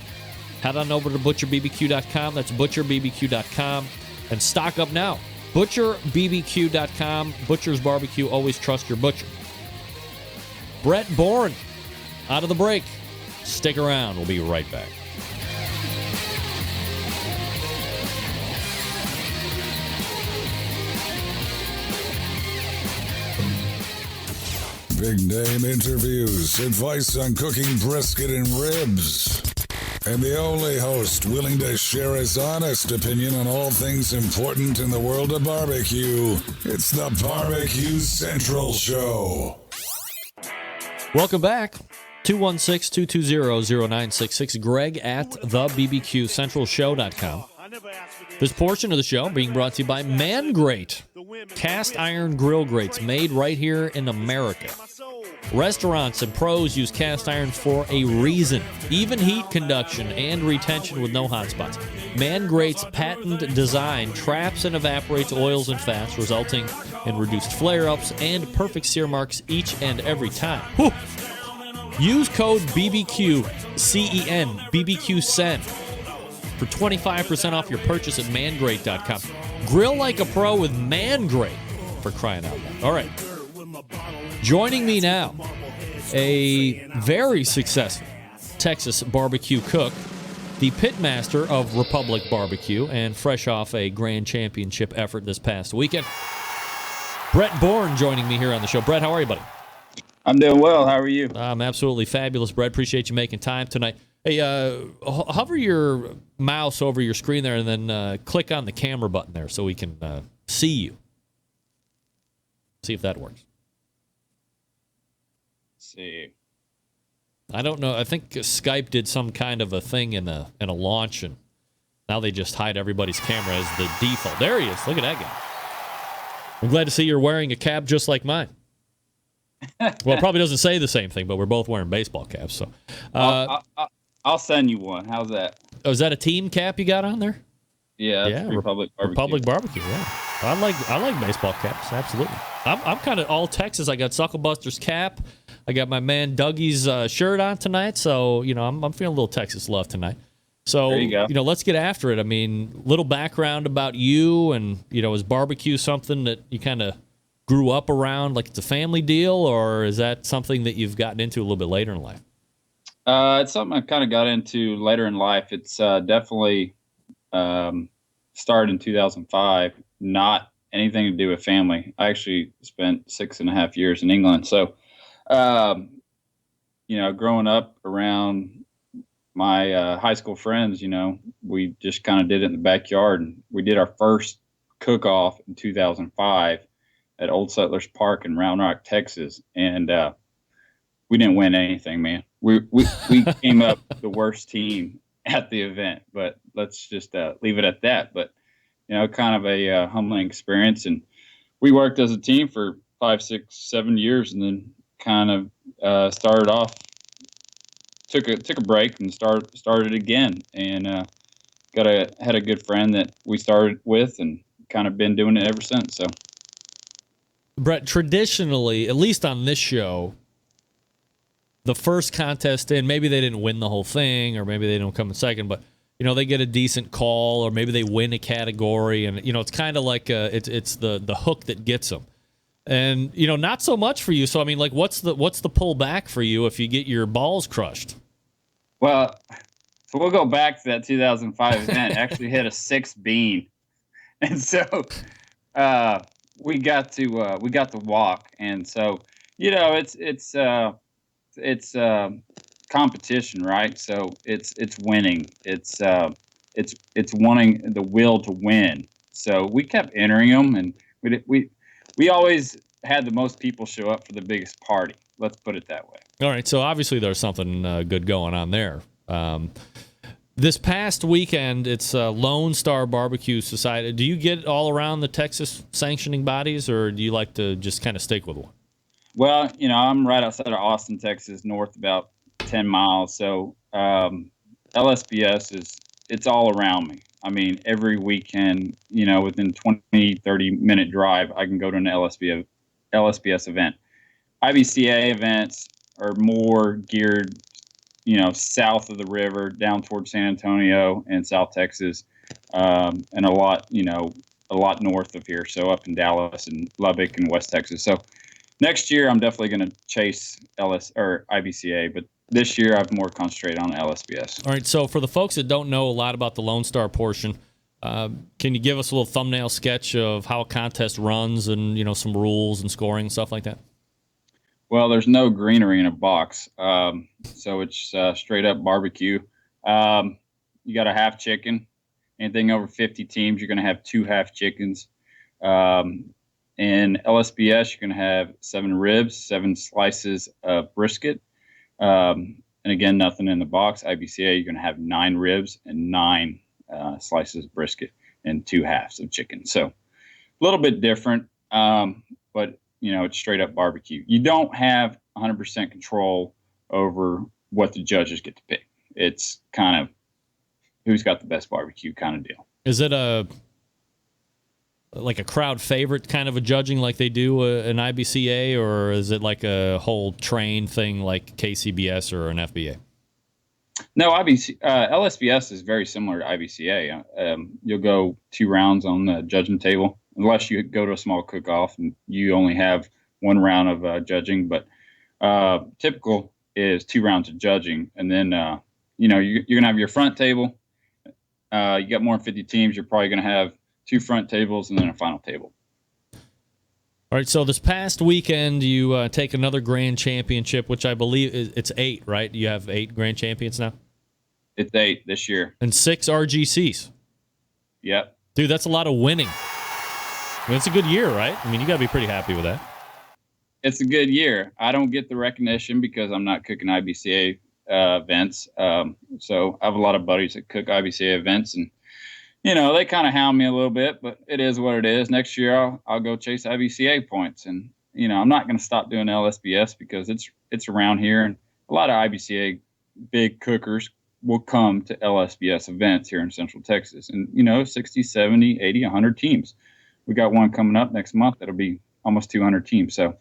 Head on over to butcherbbq.com. That's butcherbbq.com. And stock up now. Butcherbbq.com. Butcher's Barbecue. Always trust your butcher. Brett Bourne out of the break. Stick around. We'll be right back. Big name interviews, advice on cooking brisket and ribs, and the only host willing to share his honest opinion on all things important in the world of barbecue. It's the Barbecue Central Show. Welcome back. 216-220-0966. Greg at thebbqcentralshow.com. This portion of the show being brought to you by Man Grate. Cast iron grill grates made right here in America. Restaurants and pros use cast iron for a reason. Even heat conduction and retention with no hot spots. Man Grate's patent design traps and evaporates oils and fats, resulting in reduced flare-ups and perfect sear marks each and every time. Whew. Use code BBQCEN, BBQCEN, for 25% off your purchase at mangrate.com. Grill like a pro with Man Grate, for crying out loud. All right. Joining me now, a very successful Texas barbecue cook, the pitmaster of Republic Barbecue, and fresh off a grand championship effort this past weekend. Brett Bourne joining me here on the show. Brett, how are you, buddy? I'm doing well. How are you? I'm absolutely fabulous, Brett. Appreciate you making time tonight. Hey, hover your mouse over your screen there and then click on the camera button there so we can see you. See if that works. Let's see. I don't know. I think Skype did some kind of a thing in a launch, and now they just hide everybody's camera as the default. There he is. Look at that guy. I'm glad to see you're wearing a cap just like mine. Well, it probably doesn't say the same thing, but we're both wearing baseball caps. So, I'll send you one. How's that? Oh, is that a team cap you got on there? Yeah, it's Republic Barbecue. Republic Barbecue. Yeah, I like baseball caps. Absolutely. I'm kind of all Texas. I got Sucklebuster's cap. I got my man Dougie's shirt on tonight. So I'm feeling a little Texas love tonight. So there you go. Let's get after it. I mean, little background about you, and is barbecue something that you kind of grew up around, like it's a family deal, or is that something that you've gotten into a little bit later in life? It's something I kind of got into later in life. It's definitely started in 2005. Not anything to do with family. I actually spent 6.5 years in England. So, growing up around my high school friends, we just kind of did it in the backyard. And we did our first cook-off in 2005 at Old Settlers Park in Round Rock, Texas. And we didn't win anything, man. We came up the worst team at the event, but let's just leave it at that. But, kind of a humbling experience. And we worked as a team for 5, 6, 7 years, and then kind of started off, took a break and started again. And had a good friend that we started with and kind of been doing it ever since. So, Brett, traditionally, at least on this show, the first contest in, maybe they didn't win the whole thing, or maybe they don't come in second, but they get a decent call, or maybe they win a category, and it's kind of like it's the hook that gets them. And not so much for you. So I mean, like, what's the pullback for you if you get your balls crushed? Well, so we'll go back to that 2005 event. Actually hit a 6 bean, and so we got to walk, and so it's competition, right? So it's winning. It's wanting the will to win. So we kept entering them, and we always had the most people show up for the biggest party. Let's put it that way. All right. So obviously there's something good going on there. This past weekend, it's Lone Star Barbecue Society. Do you get all around the Texas sanctioning bodies, or do you like to just kind of stick with one? Well, I'm right outside of Austin, Texas, north about 10 miles. So LSBS it's all around me. I mean, every weekend, within 20, 30-minute drive, I can go to an LSBS event. IBCA events are more geared, south of the river, down towards San Antonio and South Texas, and a lot north of here. So up in Dallas and Lubbock and West Texas. So next year, I'm definitely going to chase IBCA, but this year I've more concentrated on LSBS. All right, so for the folks that don't know a lot about the Lone Star portion, can you give us a little thumbnail sketch of how a contest runs and, some rules and scoring and stuff like that? Well, there's no greenery in a box, so it's straight up barbecue. You got a half chicken. Anything over 50 teams, you're going to have 2 half chickens. In LSBS, you're going to have 7 ribs, 7 slices of brisket. And again, nothing in the box. IBCA, you're going to have 9 ribs and 9 slices of brisket and 2 halves of chicken. So a little bit different, but it's straight up barbecue. You don't have 100% control over what the judges get to pick. It's kind of who's got the best barbecue kind of deal. Is it like a crowd favorite kind of a judging like they do an IBCA, or is it like a whole train thing like KCBS or an FBA? No, LSBS is very similar to IBCA. You'll go 2 rounds on the judging table, unless you go to a small cook-off and you only have 1 round of judging. But typical is 2 rounds of judging, and then you're going to have your front table. You got more than 50 teams, you're probably going to have 2 front tables and then a final table. All right, so this past weekend you take another grand championship, which I believe it's 8, right? You have 8 grand champions now? It's 8 this year. And 6 RGCs. Yep. Dude, that's a lot of winning. I mean, it's a good year, right? I mean, you got to be pretty happy with that. It's a good year. I don't get the recognition because I'm not cooking IBCA events. So I have a lot of buddies that cook IBCA events, and they kind of hound me a little bit, but it is what it is. Next year, I'll go chase IBCA points, and I'm not going to stop doing LSBS because it's around here, and a lot of IBCA big cookers will come to LSBS events here in Central Texas, and 60, 70, 80, 100 teams. We got one coming up next month that'll be almost 200 teams. So,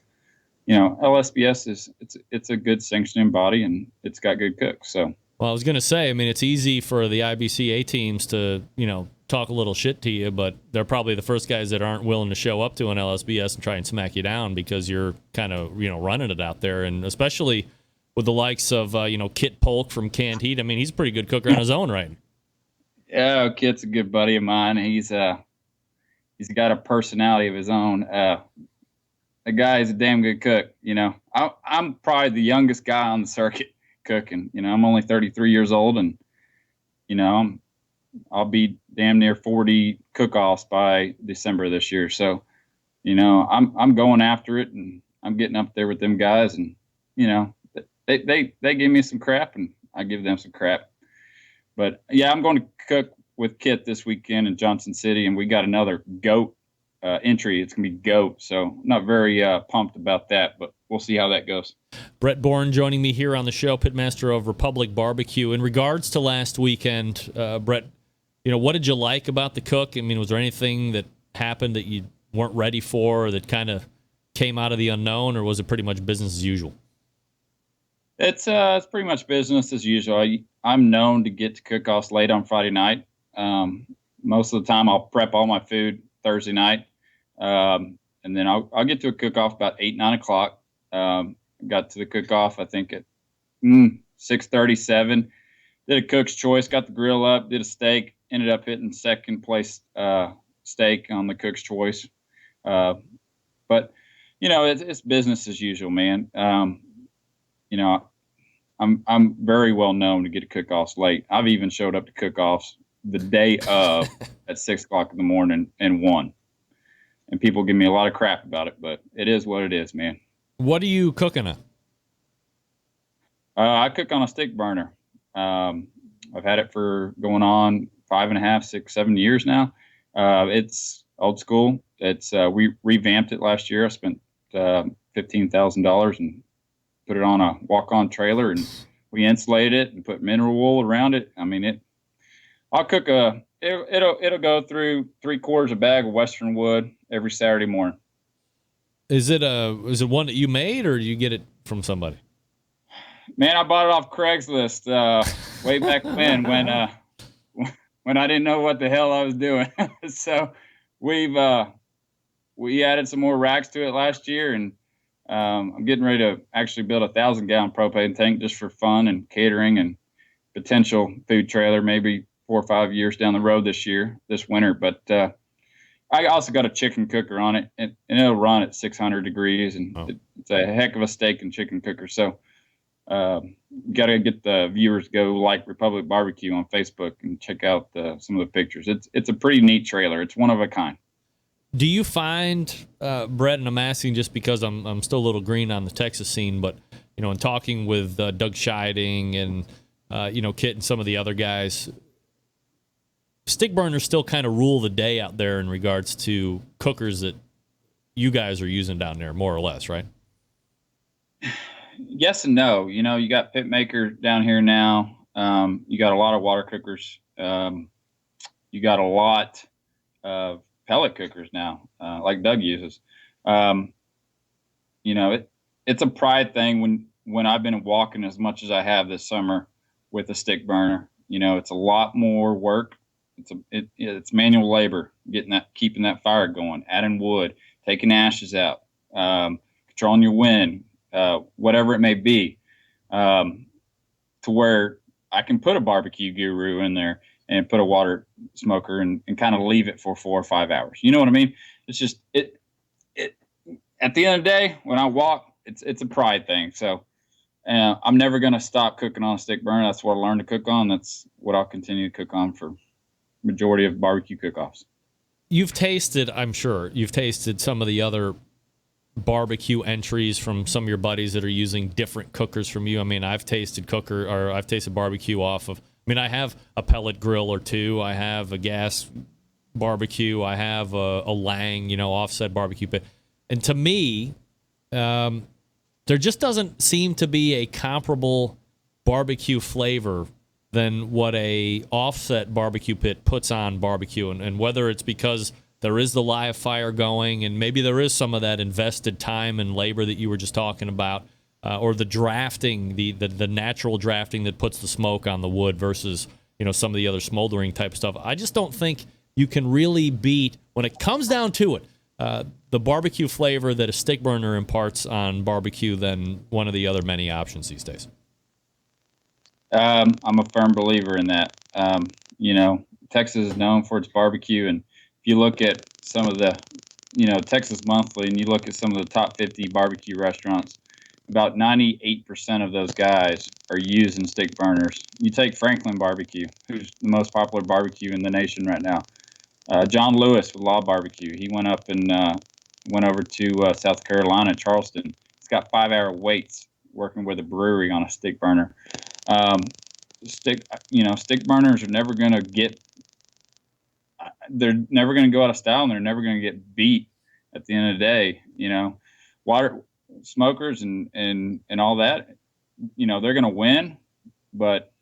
LSBS it's a good sanctioning body, and it's got good cooks. So. Well, I was going to say, it's easy for the IBCA teams to, talk a little shit to you, but they're probably the first guys that aren't willing to show up to an LSBS and try and smack you down because you're kind of, running it out there. And especially with the likes of, Kit Polk from Canned Heat. He's a pretty good cooker on his own, right? Yeah, Kit's a good buddy of mine. He's got a personality of his own. The guy is a damn good cook. I'm probably the youngest guy on the circuit cooking. I'm only 33 years old, and I'll be damn near 40 cook-offs by December this year. So, I'm going after it, and I'm getting up there with them guys, and they give me some crap, and I give them some crap. But yeah, I'm going to cook with Kit this weekend in Johnson City, and we got another goat entry. It's gonna be goat, so I'm not very pumped about that, but we'll see how that goes. Brett Bourne joining me here on the show, pitmaster of Republic Barbecue. In regards to last weekend, Brett, what did you like about the cook? Was there anything that happened that you weren't ready for, or that kind of came out of the unknown, or was it pretty much business as usual? It's pretty much business as usual. I'm known to get to cook-offs late on Friday night. Most of the time, I'll prep all my food Thursday night, and then I'll get to a cook-off about 8, 9 o'clock. Got to the cook-off, I think, at 6:30, 7. Did a cook's choice, got the grill up, did a steak, ended up hitting second place steak on the cook's choice. But, it's business as usual, man. I'm very well known to get to cook-offs late. I've even showed up to cook-offs the day of at 6 o'clock in the morning and won. And people give me a lot of crap about it, but it is what it is, man. What are you cooking on? I cook on a stick burner. I've had it for going on 5.5, 6, 7 years now. It's old school. We revamped it last year. I spent $15,000 and put it on a walk-on trailer, and we insulated it and put mineral wool around it. I'll cook it'll go through 3/4 a bag of Western wood every Saturday morning. Is it one that you made, or do you get it from somebody? Man, I bought it off Craigslist way back when I didn't know what the hell I was doing. So we added some more racks to it last year, and I'm getting ready to actually build a 1,000-gallon propane tank just for fun and catering and potential food trailer, maybe 4 or 5 years down the road this winter. But I also got a chicken cooker on it, and it'll run at 600 degrees, and it's a heck of a steak and chicken cooker. So got to get the viewers to go like Republic Barbecue on Facebook and check out some of the pictures. It's a pretty neat trailer. It's one of a kind. Do you find, Brett, and I'm asking just because I'm still a little green on the Texas scene, but, in talking with Doug Scheiding and, Kit and some of the other guys, stick burners still kind of rule the day out there in regards to cookers that you guys are using down there, more or less, right? Yes and no. You got Pitmaker down here now. You got a lot of water cookers. You got a lot of pellet cookers now, like Doug uses. It's a pride thing when I've been walking as much as I have this summer with a stick burner. It's a lot more work. It's manual labor, keeping that fire going, adding wood, taking ashes out, controlling your wind, whatever it may be, to where I can put a barbecue guru in there and put a water smoker and kind of leave it for 4 or 5 hours. You know what I mean? It's just it at the end of the day, when I walk, it's a pride thing. So I'm never going to stop cooking on a stick burner. That's what I learned to cook on. That's what I'll continue to cook on for majority of barbecue cook-offs. I'm sure you've tasted some of the other barbecue entries from some of your buddies that are using different cookers from you. I've tasted barbecue off of mean, I have a pellet grill or two. I have a gas barbecue. I have a Lang, offset barbecue pit. And to me, there just doesn't seem to be a comparable barbecue flavor than what a offset barbecue pit puts on barbecue. And whether it's because there is the live fire going and maybe there is some of that invested time and labor that you were just talking about, or the drafting, the natural drafting that puts the smoke on the wood versus, some of the other smoldering type stuff. I just don't think you can really beat, when it comes down to it, the barbecue flavor that a stick burner imparts on barbecue than one of the other many options these days. I'm a firm believer in that. Texas is known for its barbecue, and if you look at some of the, Texas Monthly, and you look at some of the top 50 barbecue restaurants, about 98% of those guys are using stick burners. You take Franklin Barbecue, who's the most popular barbecue in the nation right now. John Lewis with Law Barbecue, he went up and went over to South Carolina, Charleston. He's got 5-hour waits working with a brewery on a stick burner. Stick burners are never going to get. They're never going to go out of style, and they're never going to get beat. At the end of the day, water smokers and all that, they're going to win. But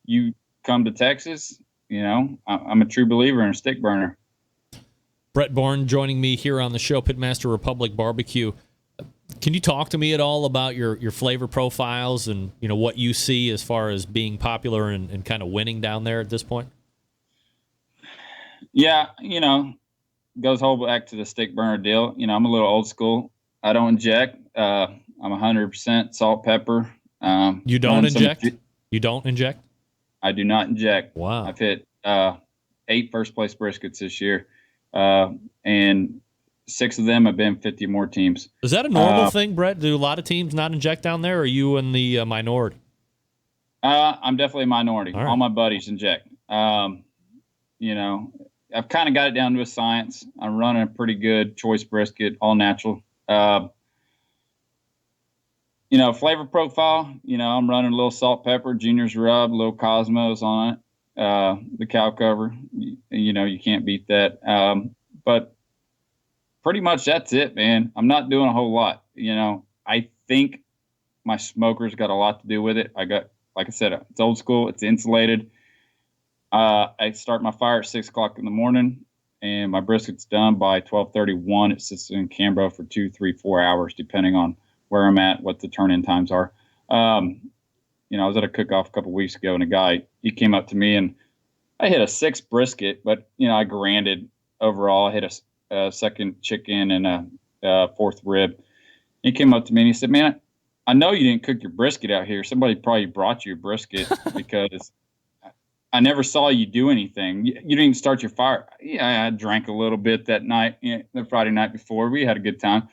you come to Texas, I'm a true believer in a stick burner. Brett Bourne joining me here on the show, Pitmaster Republic Barbecue. Can you talk to me at all about your flavor profiles and what you see as far as being popular and kind of winning down there at this point? Yeah, goes whole back to the stick burner deal. I'm a little old school. I don't inject. I'm 100% salt, pepper. You don't inject? You don't inject? I do not inject. Wow. I've hit 8 first-place briskets this year, and 6 of them have been 50 more teams. Is that a normal thing, Brett? Do a lot of teams not inject down there, or are you in the minority? I'm definitely a minority. All right. All my buddies inject. I've kind of got it down to a science. I'm running a pretty good choice brisket, all natural. Flavor profile, I'm running a little salt, pepper, Junior's rub, a little Cosmos on it. The cow cover, you can't beat that. But pretty much that's it, man. I'm not doing a whole lot. I think my smoker's got a lot to do with it. Like I said, it's old school. It's insulated. I start my fire at 6 o'clock in the morning, and my brisket's done by 12:31. It sits in Canberra for 2, 3, 4 hours, depending on where I'm at, what the turn-in times are. I was at a cook-off a couple weeks ago, and a guy, he came up to me, and I hit a 6 brisket, but, I granded overall. I hit a second chicken and a 4th rib. He came up to me, and he said, man, I know you didn't cook your brisket out here. Somebody probably brought you a brisket because I never saw you do anything. You didn't even start your fire. Yeah, I drank a little bit that night, the Friday night before. We had a good time.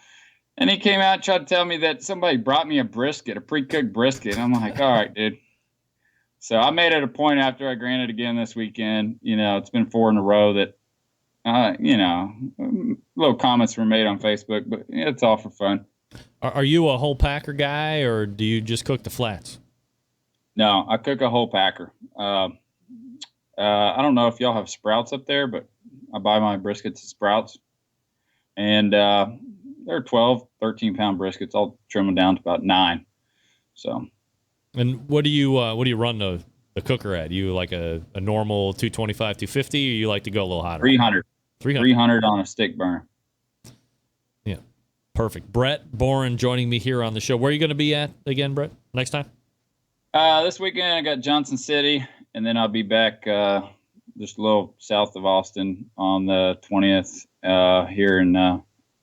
And he came out and tried to tell me that somebody brought me a brisket, a pre-cooked brisket. And I'm like, all right, dude. So I made it a point after I granted again this weekend. It's been 4 in a row that, little comments were made on Facebook, but it's all for fun. Are you a whole packer guy, or do you just cook the flats? No, I cook a whole packer. I don't know if y'all have Sprouts up there, but I buy my briskets at Sprouts. And they're 12, 13-pound briskets. I'll trim them down to about 9. So. And what do you run the cooker at? You like a normal 225, 250, or you like to go a little hotter? 300. 300 on a stick burner. Yeah, perfect. Brett Bourne joining me here on the show. Where are you going to be at again, Brett, next time? This weekend I got Johnson City, and then I'll be back just a little south of Austin on the 20th here in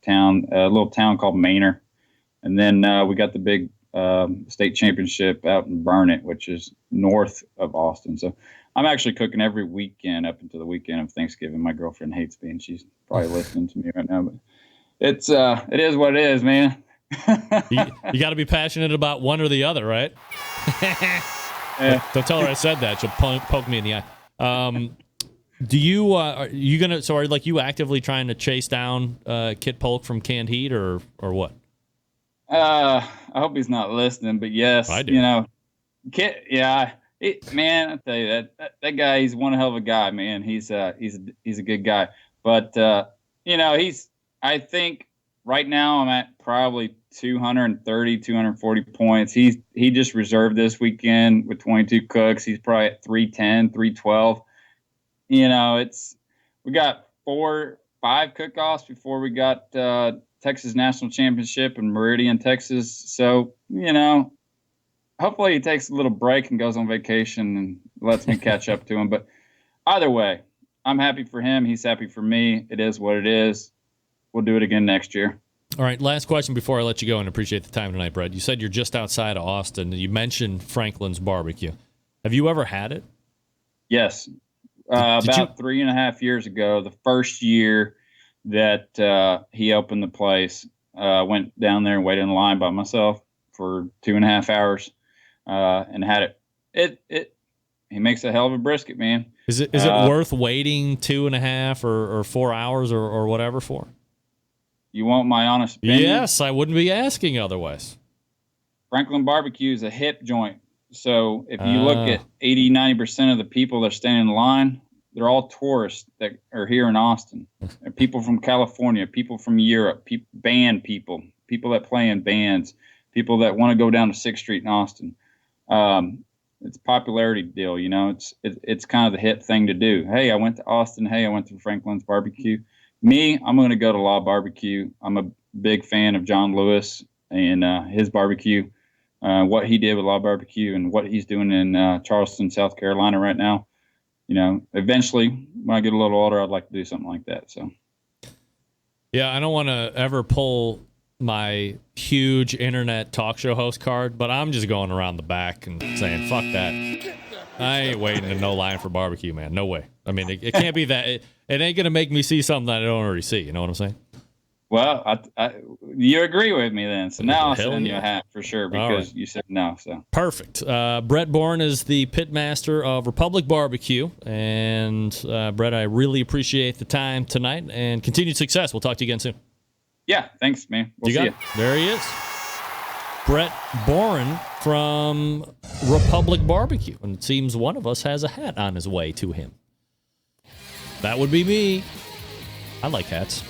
town, a little town called Manor. And then we got the big state championship out in Burnet, which is north of Austin. So I'm actually cooking every weekend up until the weekend of Thanksgiving. My girlfriend hates me, and she's probably listening to me right now. But it is what it is, man. you got to be passionate about one or the other, right? Don't tell her I said that. She'll poke me in the eye. Do you are you gonna? So are you actively trying to chase down Kit Polk from Canned Heat, or what? I hope he's not listening, but yes, I do. Kit. Yeah, Man, I tell you that guy, he's one hell of a guy, man. He's a good guy. But I think right now I'm at probably 230, 240 points. He just reserved this weekend with 22 cooks. He's probably at 310, 312. We got 5 cook-offs before we got Texas National Championship in Meridian, Texas. So, hopefully he takes a little break and goes on vacation and lets me catch up to him. But either way, I'm happy for him. He's happy for me. It is what it is. We'll do it again next year. All right, last question before I let you go, and appreciate the time tonight, Brett. You said you're just outside of Austin. You mentioned Franklin's Barbecue. Have you ever had it? Yes. About 3.5 years ago, the first year that he opened the place, went down there and waited in line by myself for 2.5 hours. And had it. He makes a hell of a brisket, man. Is it worth waiting 2.5 or 4 hours or whatever for? You want my honest opinion? Yes, I wouldn't be asking otherwise. Franklin Barbecue is a hip joint. So if you look at 80-90% of the people that are standing in line, they're all tourists that are here in Austin. People from California, people from Europe, band people that play in bands, people that want to go down to 6th Street in Austin. It's a popularity deal, it's kind of the hip thing to do. Hey, I went to Austin. Hey, I went to Franklin's Barbecue. Me, I'm going to go to Law Barbecue. I'm a big fan of John Lewis and his barbecue, what he did with Law Barbecue and what he's doing in Charleston, South Carolina right now. Eventually, when I get a little older, I'd like to do something like that. So, yeah, I don't want to ever pull my huge internet talk show host card, but I'm just going around the back and saying, fuck that. I ain't waiting in no line for barbecue, man. No way. I mean, it can't be that. It ain't going to make me see something that I don't already see. You know what I'm saying? Well, you agree with me then. So now I'll send you a hat for sure because you said no. So perfect. Brett Bourne is the pitmaster of Republic Barbecue. And, Brett, I really appreciate the time tonight and continued success. We'll talk to you again soon. Yeah, thanks, man. We'll see you. There he is. Brett Bourne from Republic Barbecue. And it seems one of us has a hat on his way to him. That would be me. I like hats.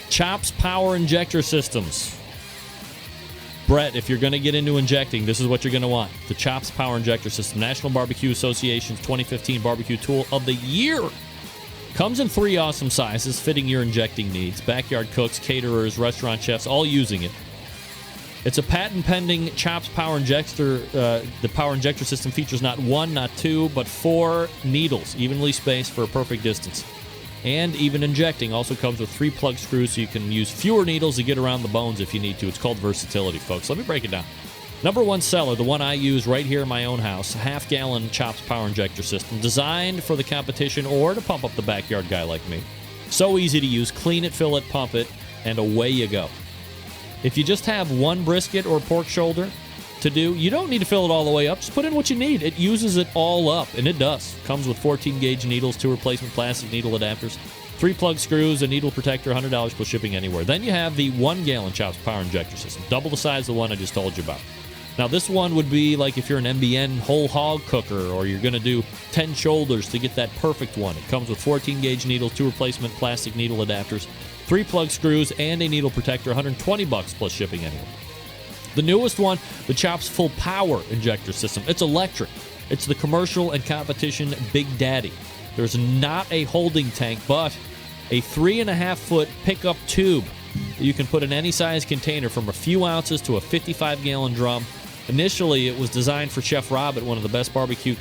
Chops Power Injector Systems. Brett, if you're going to get into injecting, this is what you're going to want. The Chops Power Injector System. National Barbecue Association's 2015 Barbecue Tool of the Year. Comes in 3 awesome sizes, fitting your injecting needs. Backyard cooks, caterers, restaurant chefs, all using it. It's a patent-pending Chops Power Injector. The Power Injector System features not 1, not 2, but 4 needles, evenly spaced for a perfect distance. And even injecting also comes with 3 plug screws, so you can use fewer needles to get around the bones if you need to. It's called versatility, folks. Let me break it down. Number 1 seller, the one I use right here in my own house, half-gallon Chops Power Injector System, designed for the competition or to pump up the backyard guy like me. So easy to use. Clean it, fill it, pump it, and away you go. If you just have one brisket or pork shoulder to do, you don't need to fill it all the way up. Just put in what you need. It uses it all up, and it does. Comes with 14-gauge needles, 2 replacement plastic needle adapters, 3 plug screws, a needle protector, $100 plus shipping anywhere. Then you have the 1-gallon Chops Power Injector System, double the size of the one I just told you about. Now, this one would be like if you're an MBN whole hog cooker or you're going to do 10 shoulders to get that perfect one. It comes with 14-gauge needles, 2 replacement plastic needle adapters, 3 plug screws, and a needle protector, $120 plus shipping anywhere. The newest one, the Chops Full Power Injector System. It's electric. It's the commercial and competition Big Daddy. There's not a holding tank, but a 3.5-foot pickup tube that you can put in any size container from a few ounces to a 55-gallon drum. Initially, it was designed for Chef Rob at one of the best barbecue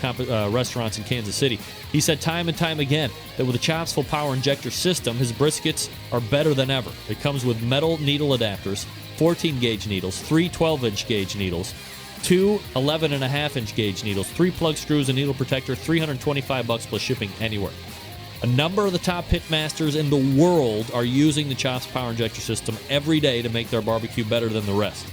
restaurants in Kansas City. He said time and time again that with the Chops Full Power Injector System, his briskets are better than ever. It comes with metal needle adapters, 14-gauge needles, 3 12-inch gauge needles, 2 11.5-inch gauge needles, 3 plug screws, a needle protector, $325 plus shipping anywhere. A number of the top pitmasters in the world are using the Chops Power Injector System every day to make their barbecue better than the rest.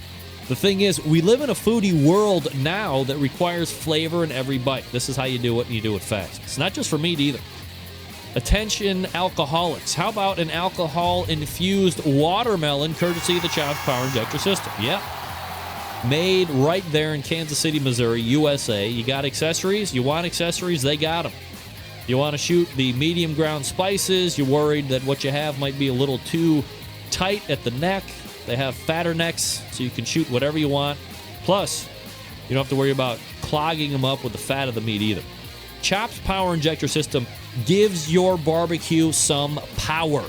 The thing is, we live in a foodie world now that requires flavor in every bite. This is how you do it, and you do it fast. It's not just for meat either. Attention alcoholics. How about an alcohol-infused watermelon courtesy of the Chops Power Injector System? Yep. Made right there in Kansas City, Missouri, USA. You got accessories? You want accessories? They got them. You want to shoot the medium ground spices? You're worried that what you have might be a little too tight at the neck. They have fatter necks, so you can shoot whatever you want. Plus, you don't have to worry about clogging them up with the fat of the meat either. Chop's Power Injector System gives your barbecue some power.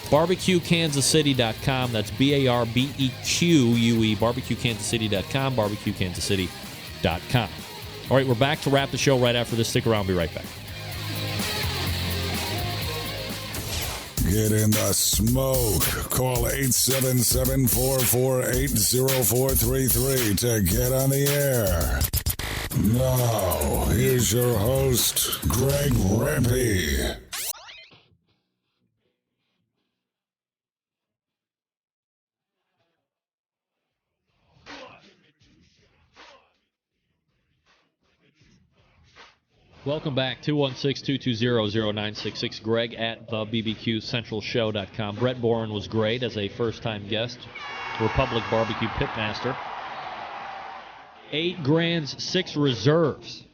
BarbecueKansasCity.com. That's BARBEQUE. BarbecueKansasCity.com. BarbecueKansasCity.com. All right, we're back to wrap the show right after this. Stick around. Be right back. Get in the smoke. Call 877-448-0433 to get on the air. Now, here's your host, Greg Rempe. Welcome back. 216-220-0966. Greg at the BBQCentralShow.com. Brett Boren was great as a first-time guest. Republic Barbecue Pitmaster. 8 grands, 6 reserves.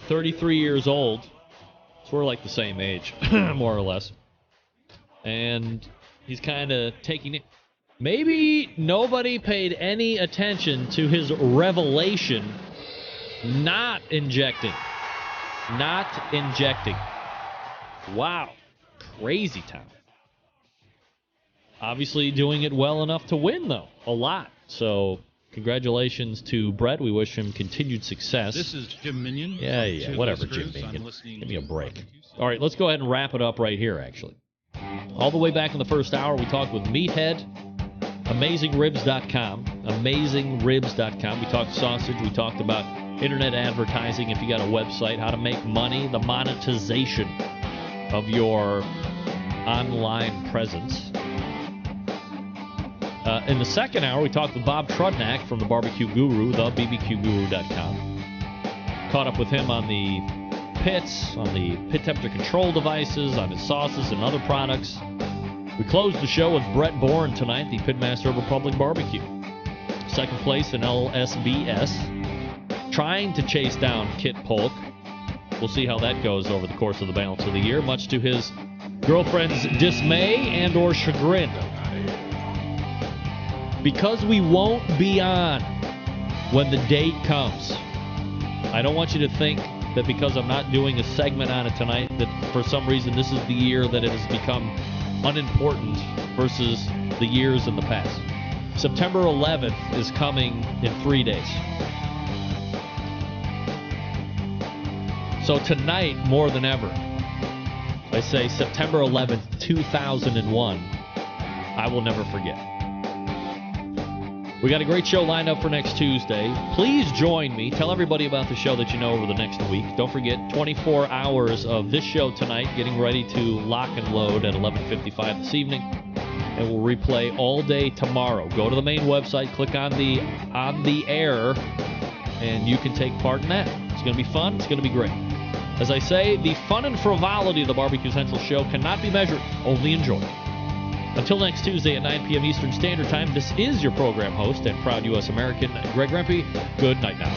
33 years old. So we're like the same age, more or less. And he's kind of taking it. Maybe nobody paid any attention to his revelation not injecting. Not injecting. Wow. Crazy town. Obviously doing it well enough to win, though. A lot. So, congratulations to Brett. We wish him continued success. This is Jim Minion. Yeah. Whatever, Jim Minion. Give me a break. All right, let's go ahead and wrap it up right here, actually. All the way back in the first hour, we talked with Meathead, AmazingRibs.com. AmazingRibs.com. We talked sausage. We talked about internet advertising, if you got a website, how to make money, the monetization of your online presence. In the second hour, we talked with Bob Trudnak from the Barbecue Guru, thebbqguru.com. Caught up with him on the pits, on the pit temperature control devices, on his sauces and other products. We closed the show with Brett Boren tonight, the pitmaster of Republic Barbecue. Second place in LSBS. Trying to chase down Kit Polk. We'll see how that goes over the course of the balance of the year, much to his girlfriend's dismay and or chagrin. Because we won't be on when the date comes. I don't want you to think that because I'm not doing a segment on it tonight that for some reason this is the year that it has become unimportant versus the years in the past. September 11th is coming in 3 days. So tonight, more than ever, I say September 11th, 2001, I will never forget. We got a great show lined up for next Tuesday. Please join me. Tell everybody about the show that you know over the next week. Don't forget, 24 hours of this show tonight, getting ready to lock and load at 11:55 this evening. And we'll replay all day tomorrow. Go to the main website, click on the air, and you can take part in that. It's going to be fun. It's going to be great. As I say, the fun and frivolity of the Barbecue Central show cannot be measured, only enjoyed. Until next Tuesday at 9 p.m. Eastern Standard Time, this is your program host and proud U.S. American, Greg Rempe. Good night now.